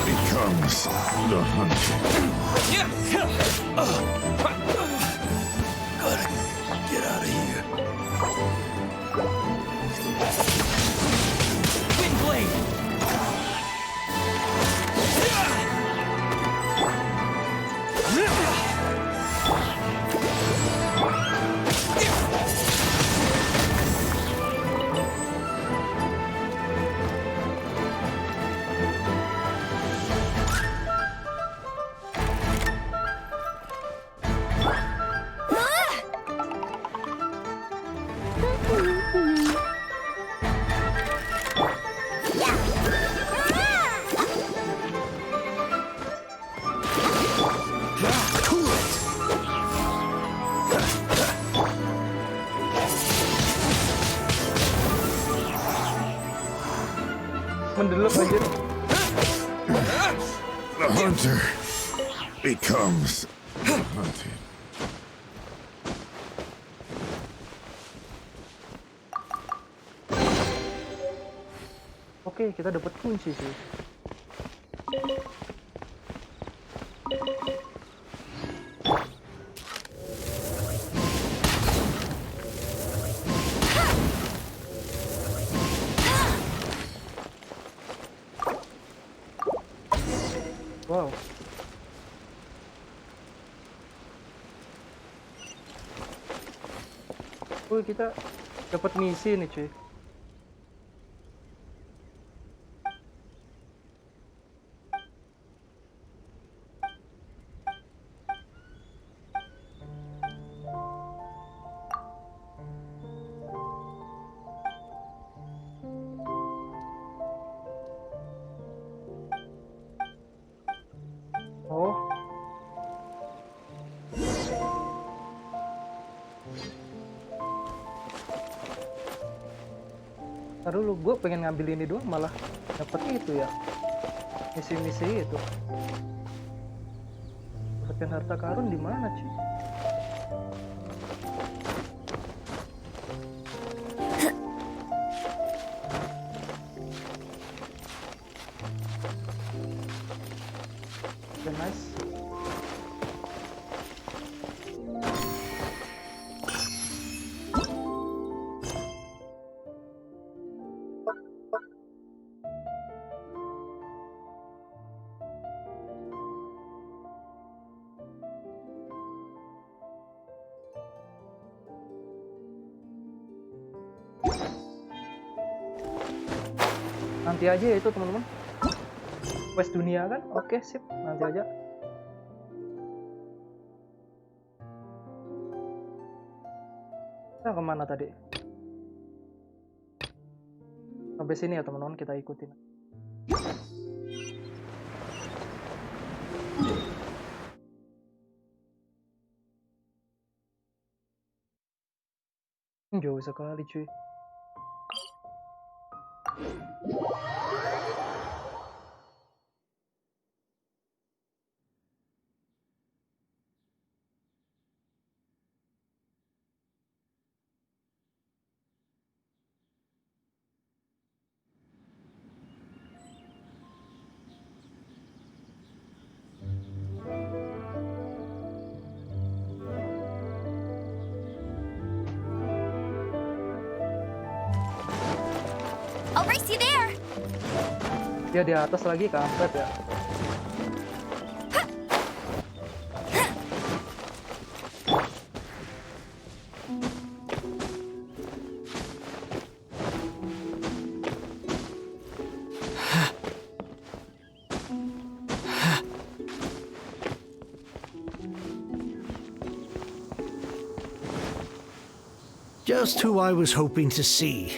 Becomes the hunter. Gotta get out of here. Windblade. Mendelep aja. The hunter becomes the hunted. Oke, kita dapat kunci sih. Wow. Oh, kita dapat misi nih, cuy. Oh. Ntar dulu, gue pengen ngambil ini doang malah dapet itu ya. Misi-misi itu. Dapatkan harta karun di mana, cuy? Oke, nice. Nanti aja ya itu teman-teman. Quest dunia kan? Oke, sip. Nanti aja. Kita kemana tadi? Ke Sampai sini ya teman-teman, kita ikutin. Jauh sekali cuy. I'll race you there. Dia di atas lagi kampret ya. Just who I was hoping to see.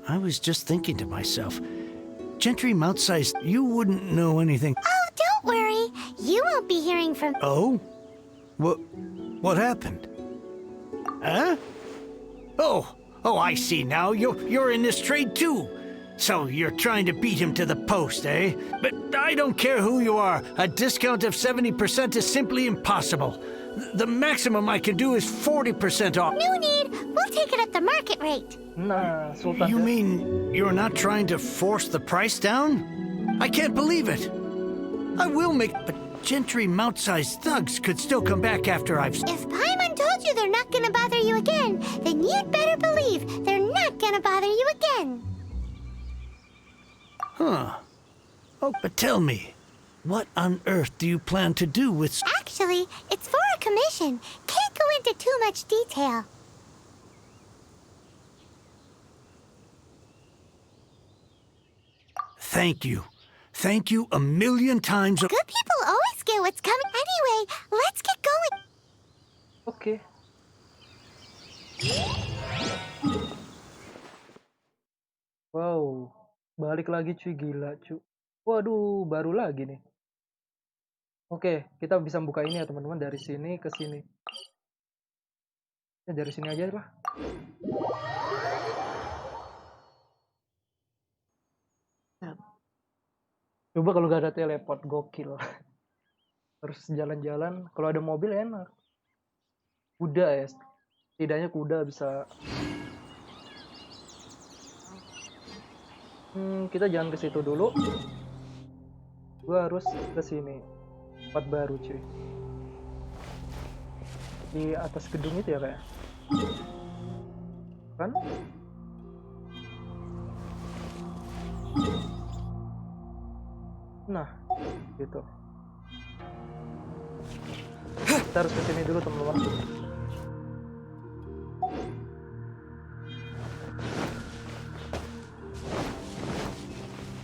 I was just thinking to myself, Gentry Mount-sized, you wouldn't know anything. Oh, don't worry. You won't be hearing from... Oh? What happened? Huh? Oh, I see now. You're in this trade too. So you're trying to beat him to the post, eh? But I don't care who you are. A discount of 70% is simply impossible. The maximum I can do is 40% off. No need. We'll take it at the market rate. Nah, Sultan. You mean you're not trying to force the price down? I can't believe it. I will make... But Gentry Mount-sized thugs could still come back after I've... If Paimon told you they're not gonna bother you again, then you'd better believe they're not gonna bother you again. Huh. Oh, but tell me, what on earth do you plan to do with... Actually, it's for a commission. Can't go into too much detail. Thank you. Thank you a million times. Good people always get what's coming. Anyway, let's get going. Oke. Wow, balik lagi cuy, gila cuy. Waduh, baru lagi nih. Oke, kita bisa buka ini ya teman-teman, dari sini ke sini. Ya, dari sini aja lah. Coba kalau gak ada teleport, gokil. Harus jalan-jalan. Kalau ada mobil enak. Kuda ya, setidaknya kuda bisa. Kita jangan ke situ dulu. Gua harus ke sini. Tempat baru cuy. Di atas gedung itu ya kayak. Kan? Nah, gitu. Kita harus ke sini dulu teman-teman.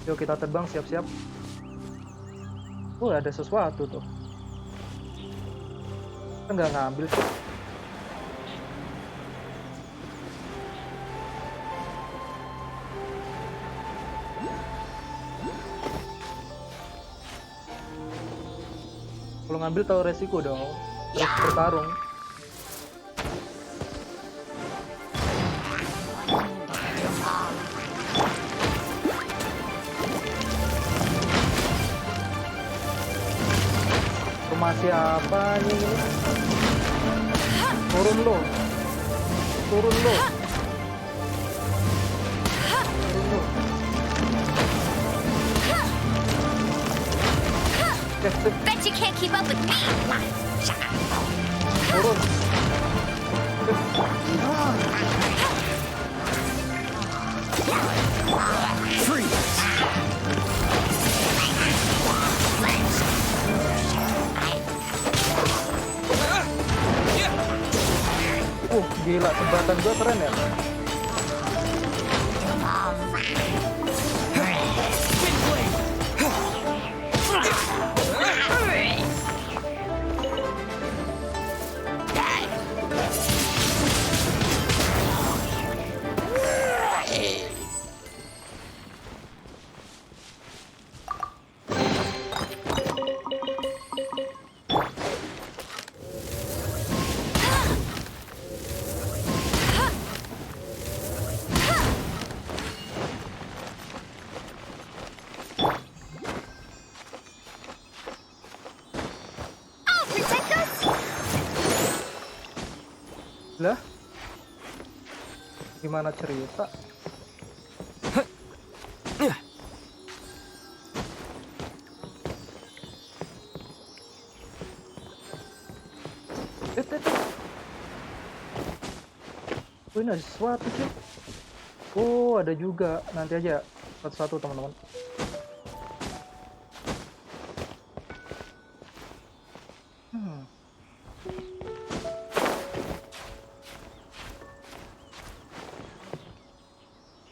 Yuk kita terbang, siap-siap. Ada sesuatu tuh. Kita nggak ngambil sih. Kalau ngambil tahu resiko dong. Terus bertarung. Masih apa nih? Turun lo. Turun lo. Turun lo. Bet you can't keep up with me. Turun. Gila, sebatan gua keren ya. Lah? Gimana cerita? Oh, ini ada sesuatu sih. Oh, ada juga. Nanti aja satu-satu teman-teman.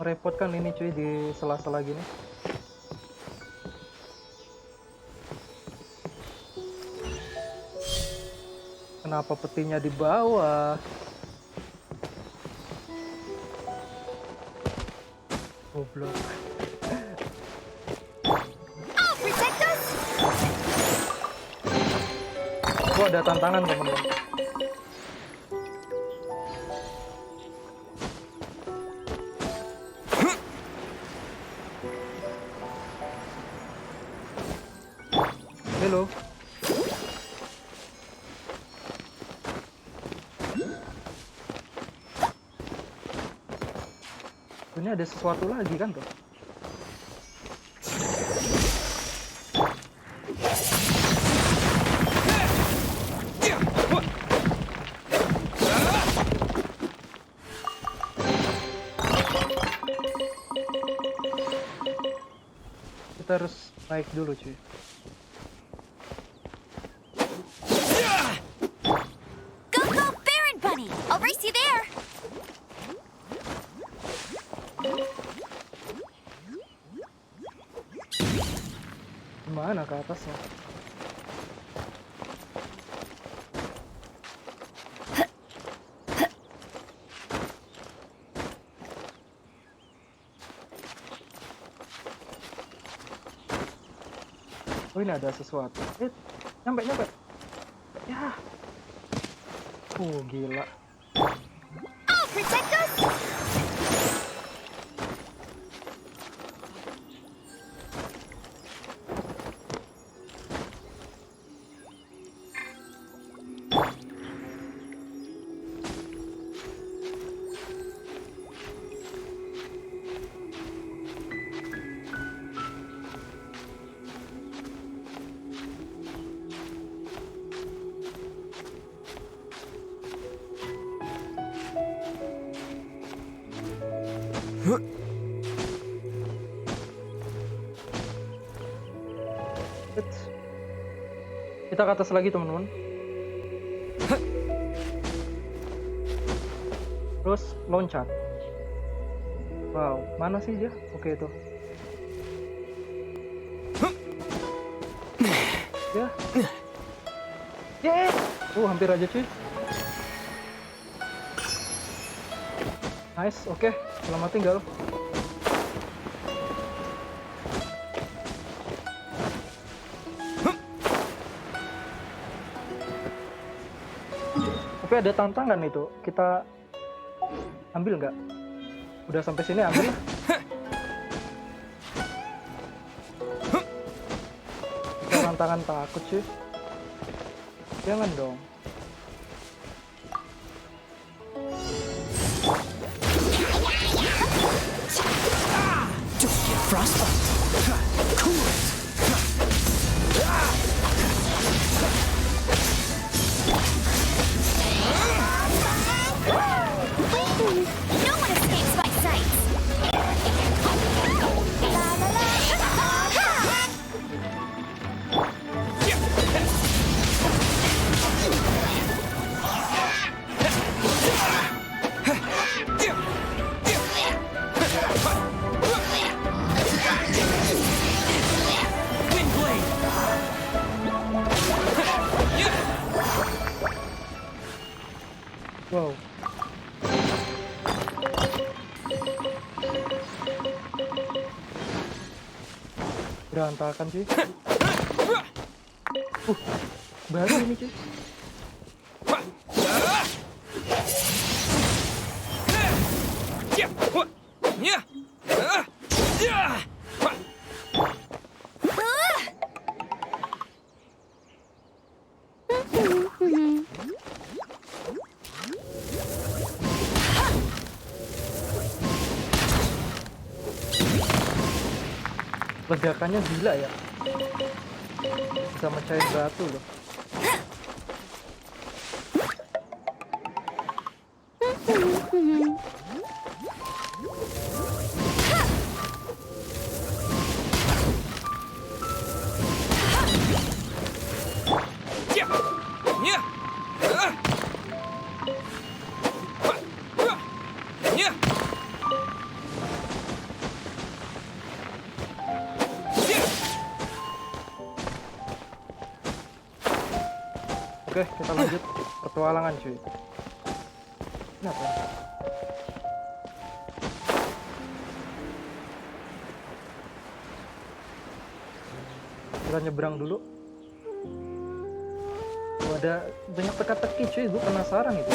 Merepotkan ini cuy di sela-sela gini. Kenapa petinya di bawah? Goblok. Oh, ada tantangan teman-teman. Halo. Ini ada sesuatu lagi kan tuh? Kita harus naik dulu cuy. Gimana ke atasnya? Oh, ini ada sesuatu. Nyampe. Ya. Oh, gila. Kita ke atas lagi teman-teman. Terus loncat. Wow, mana sih dia? Oke itu. Ya. Hampir aja cuy. Nice, oke. Selamat tinggal. Tapi ada tantangan itu. Kita ambil nggak? Udah sampai sini ambil. Kita tantangan takut cuy. Jangan dong. Wow. Berantakan sih. Baru ini cuy. ledakannya gila ya. Bisa mecahin batu loh. Oke, kita lanjut petualangan cuy. Ini apa? Kita nyebrang dulu. Oh, ada banyak teka-teki cuy, gue penasaran itu.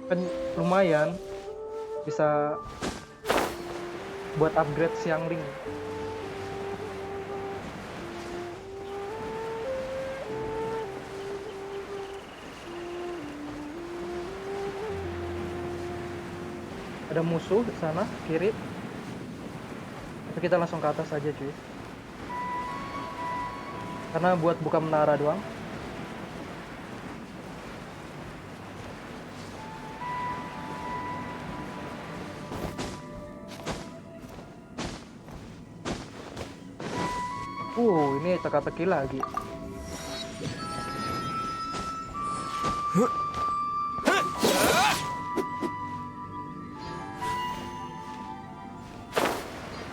Kan lumayan bisa buat upgrade siang ring. Ada musuh di sana kiri. Tapi kita langsung ke atas aja cuy. Karena buat buka menara doang. Ini teka-teki lagi.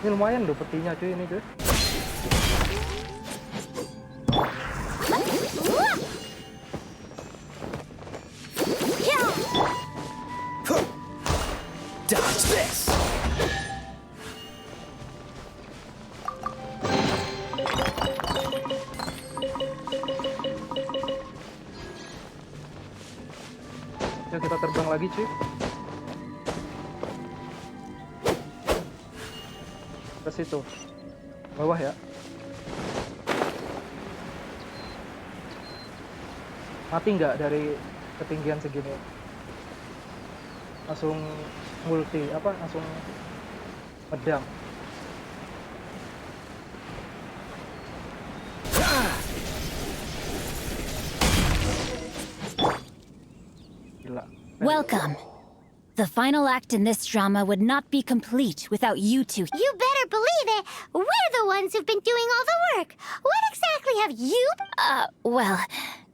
Ini lumayan loh petinya cuy ini cuy. Dodge this. Kita terbang lagi cuy ke situ bawah ya. Mati nggak dari ketinggian segini? Langsung multi apa? Langsung pedang. Welcome. The final act in this drama would not be complete without you two. You better believe it. We're the ones who've been doing all the work. What exactly have you... Well,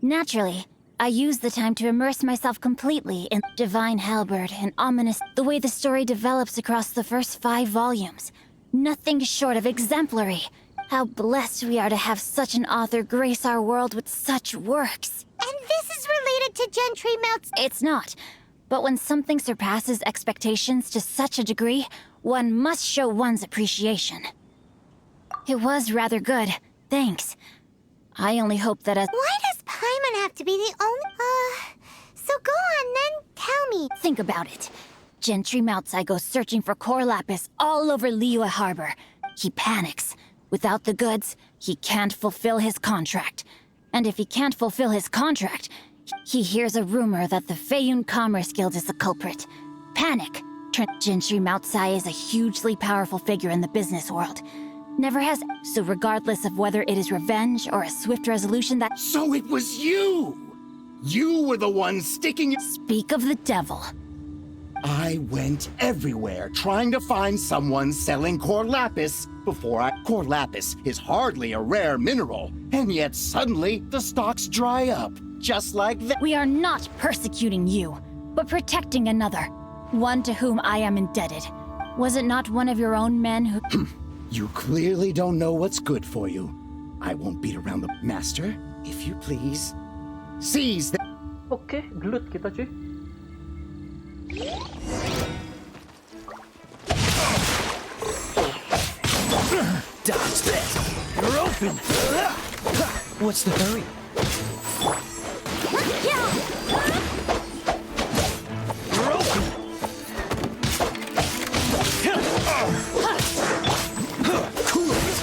naturally, I used the time to immerse myself completely in divine halberd and ominous, the way the story develops across the first 5 volumes. Nothing short of exemplary. How blessed we are to have such an author grace our world with such works. And this is related to Gentry Melt's... It's not. But when something surpasses expectations to such a degree, one must show one's appreciation. It was rather good. Thanks. I only hope that as... Why does Paimon have to be the only... So go on then, tell me. Think about it. Gentry Moutsai goes searching for core lapis all over Liyue Harbor. He panics. Without the goods, he can't fulfill his contract. And if he can't fulfill his contract, he hears a rumor that the Feiyun Commerce Guild is the culprit. Panic. Gentry Moutsai is a hugely powerful figure in the business world. Never has... So regardless of whether it is revenge or a swift resolution that... So it was you! You were the one sticking... Speak of the devil. I went everywhere trying to find someone selling core lapis before I... Core lapis is hardly a rare mineral, and yet suddenly the stocks dry up, just like that. We are not persecuting you, but protecting another, one to whom I am indebted. Was it not one of your own men who... You clearly don't know what's good for you. I won't beat around the... Master, if you please, seize the... Oke, gelut kita cuy. Dodge this! You're open! What's the hurry? You're open! Cool it!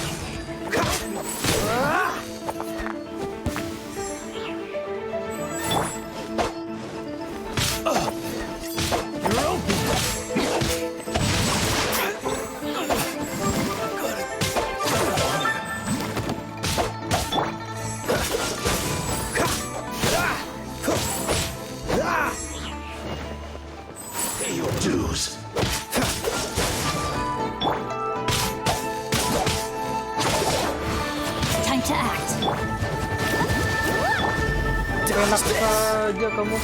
aja kamu.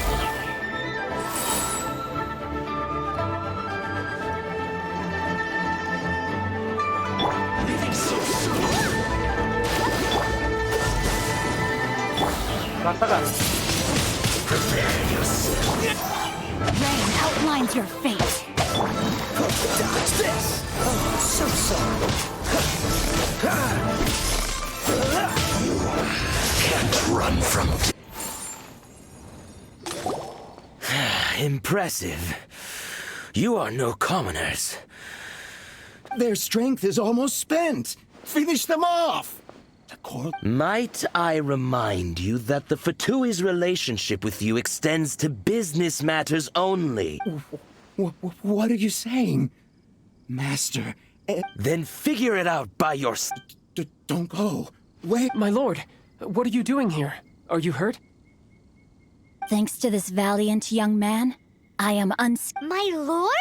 Rasakan. Rain outlines your fate. Dodge this. Oh, so sorry. Can't run from it. Impressive. You are no commoners. Their strength is almost spent. Finish them off. Might I remind you that the Fatui's relationship with you extends to business matters only? What are you saying, Master? Then figure it out by yourself. Don't go. Wait. My lord, what are you doing here? Are you hurt? Thanks to this valiant young man, I am My lord?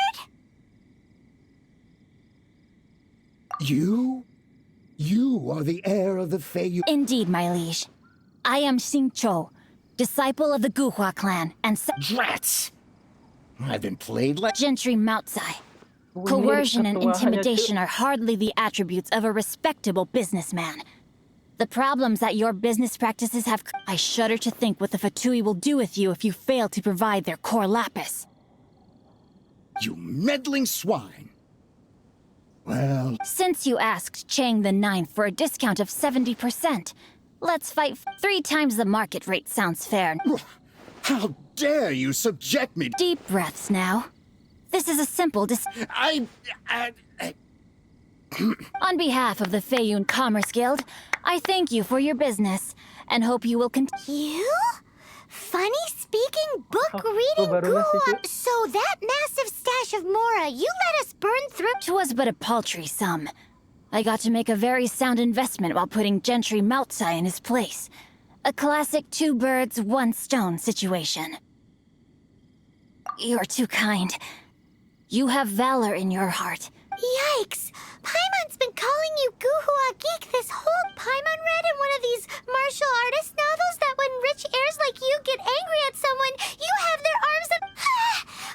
You are the heir of the Fei. Indeed, my liege. I am Xingqiu, disciple of the Guhua clan, and Rats! I've been played like gentry Moutsai. Coercion and intimidation are hardly the attributes of a respectable businessman. The problems that your business practices have... I shudder to think what the Fatui will do with you if you fail to provide their core lapis. You meddling swine. Well... Since you asked Chang the Ninth for a discount of 70%, let's fight 3 times the market rate sounds fair. How dare you subject me... Deep breaths now. This is a simple On behalf of the Feiyun Commerce Guild, I thank you for your business, and hope you will continue. You? Funny-speaking, book-reading Guhua. So that massive stash of Mora you let us burn through? 'Twas but a paltry sum. I got to make a very sound investment while putting Gentry Moutsai in his place. A classic 2 birds, 1 stone situation. You're too kind. You have valor in your heart. Yikes! Paimon's been calling you Guhua Geek this whole... Paimon read in one of these martial artist novels that when rich heirs like you get angry at someone, you have their arms up...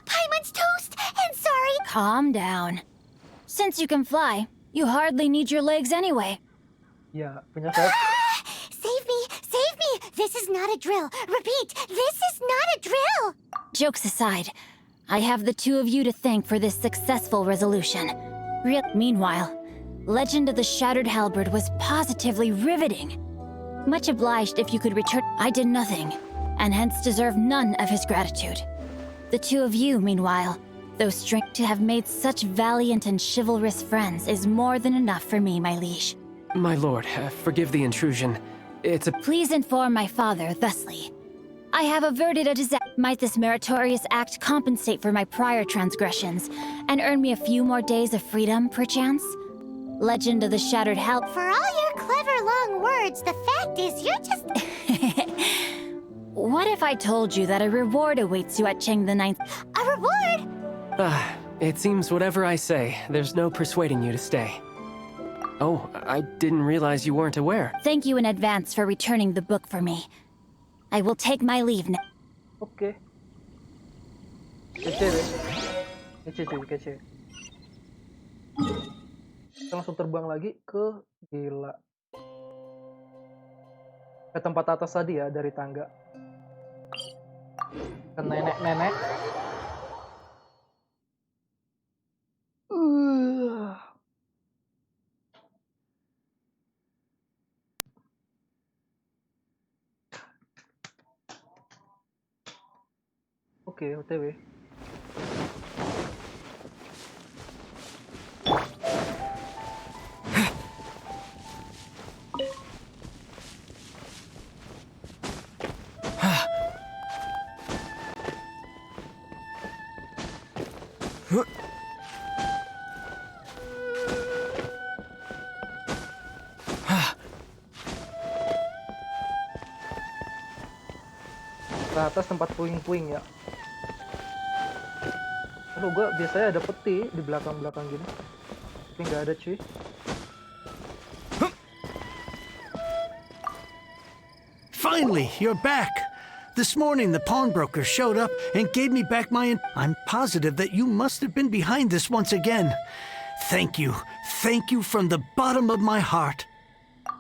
Paimon's toast, and sorry... Calm down. Since you can fly, you hardly need your legs anyway. Ya, punya sayap. Save me! Save me! This is not a drill. Repeat, this is not a drill! Jokes aside, I have the 2 of you to thank for this successful resolution. Meanwhile, Legend of the Shattered Halberd was positively riveting. Much obliged if you could return. I did nothing, and hence deserve none of his gratitude. The 2 of you, meanwhile, though strength to have made such valiant and chivalrous friends is more than enough for me, my liege. My lord, forgive the intrusion. It's a... Please inform my father thusly. I have averted a disaster. Might this meritorious act compensate for my prior transgressions, and earn me a few more days of freedom, perchance? Legend of the Shattered Hell. For all your clever long words, the fact is you're just... What if I told you that a reward awaits you at Chang the Ninth? A reward? It seems whatever I say, there's no persuading you to stay. Oh, I didn't realize you weren't aware. Thank you in advance for returning the book for me. I will take my leave now. Oke. Kece deh. Kece cuy, kece. Kita langsung terbang lagi ke gila. Ke tempat atas tadi ya, dari tangga. Ke nenek-nenek. Oke, OTW. Ke atas tempat puing-puing ya. Aduh, gua biasanya ada peti di belakang-belakang gini. Tapi nggak ada cuy. Finally, you're back. This morning, the pawnbroker showed up and gave me back my... I'm positive that you must have been behind this once again. Thank you. Thank you from the bottom of my heart.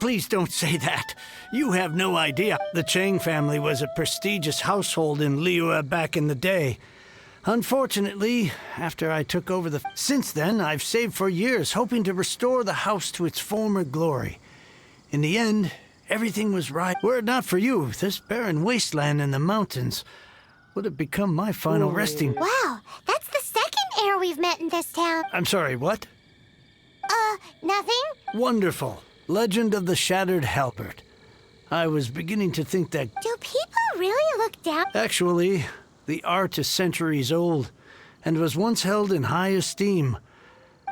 Please don't say that. You have no idea. The Chang family was a prestigious household in Liyue back in the day. Unfortunately, after I took over the... Since then, I've saved for years, hoping to restore the house to its former glory. In the end, everything was right. Were it not for you, this barren wasteland in the mountains would have become my final resting... Wow, that's the second heir we've met in this town. I'm sorry, what? Nothing? Wonderful. Legend of the Shattered Halberd. I was beginning to think that... Do people really look down? Actually, the art is centuries old and was once held in high esteem.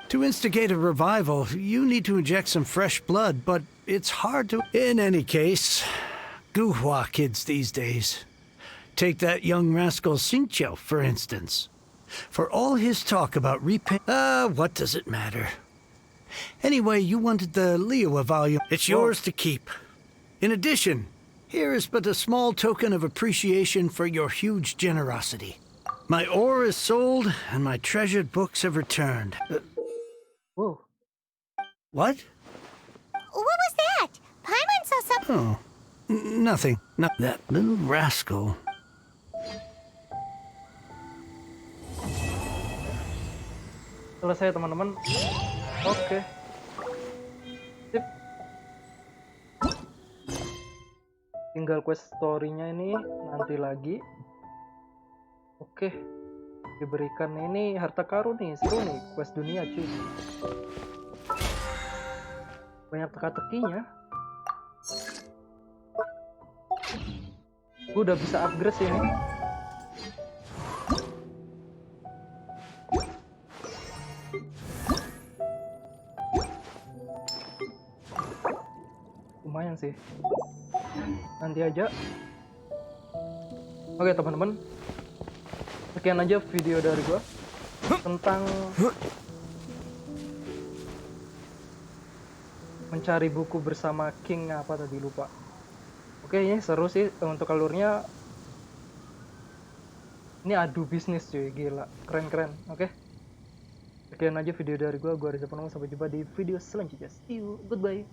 To instigate a revival, you need to inject some fresh blood, but it's hard to... In any case, Guhua kids these days. Take that young rascal Xingqiu, for instance. For all his talk about what does it matter? Anyway, you wanted the Liyue volume. It's yours to keep. In addition, here is but a small token of appreciation for your huge generosity. My ore is sold, and my treasured books have returned. Whoa. What? What was that? Paimon saw something. Oh, nothing. Not that little rascal. Selesai teman-teman. Oke. Sip. Tinggal quest story-nya ini nanti lagi. Oke. Diberikan ini harta karun nih, seru nih quest dunia cuy. Banyak teka-tekinya. Gue udah bisa upgrade sih ini. Lumayan sih. Nanti aja. Oke teman-teman, sekian aja video dari gua tentang mencari buku bersama King apa tadi lupa. Oke, ini seru sih untuk alurnya. Ini adu bisnis cuy, gila, keren-keren. Oke, sekian aja video dari gua Riza Purnomo. Sampai jumpa di video selanjutnya. See you, goodbye.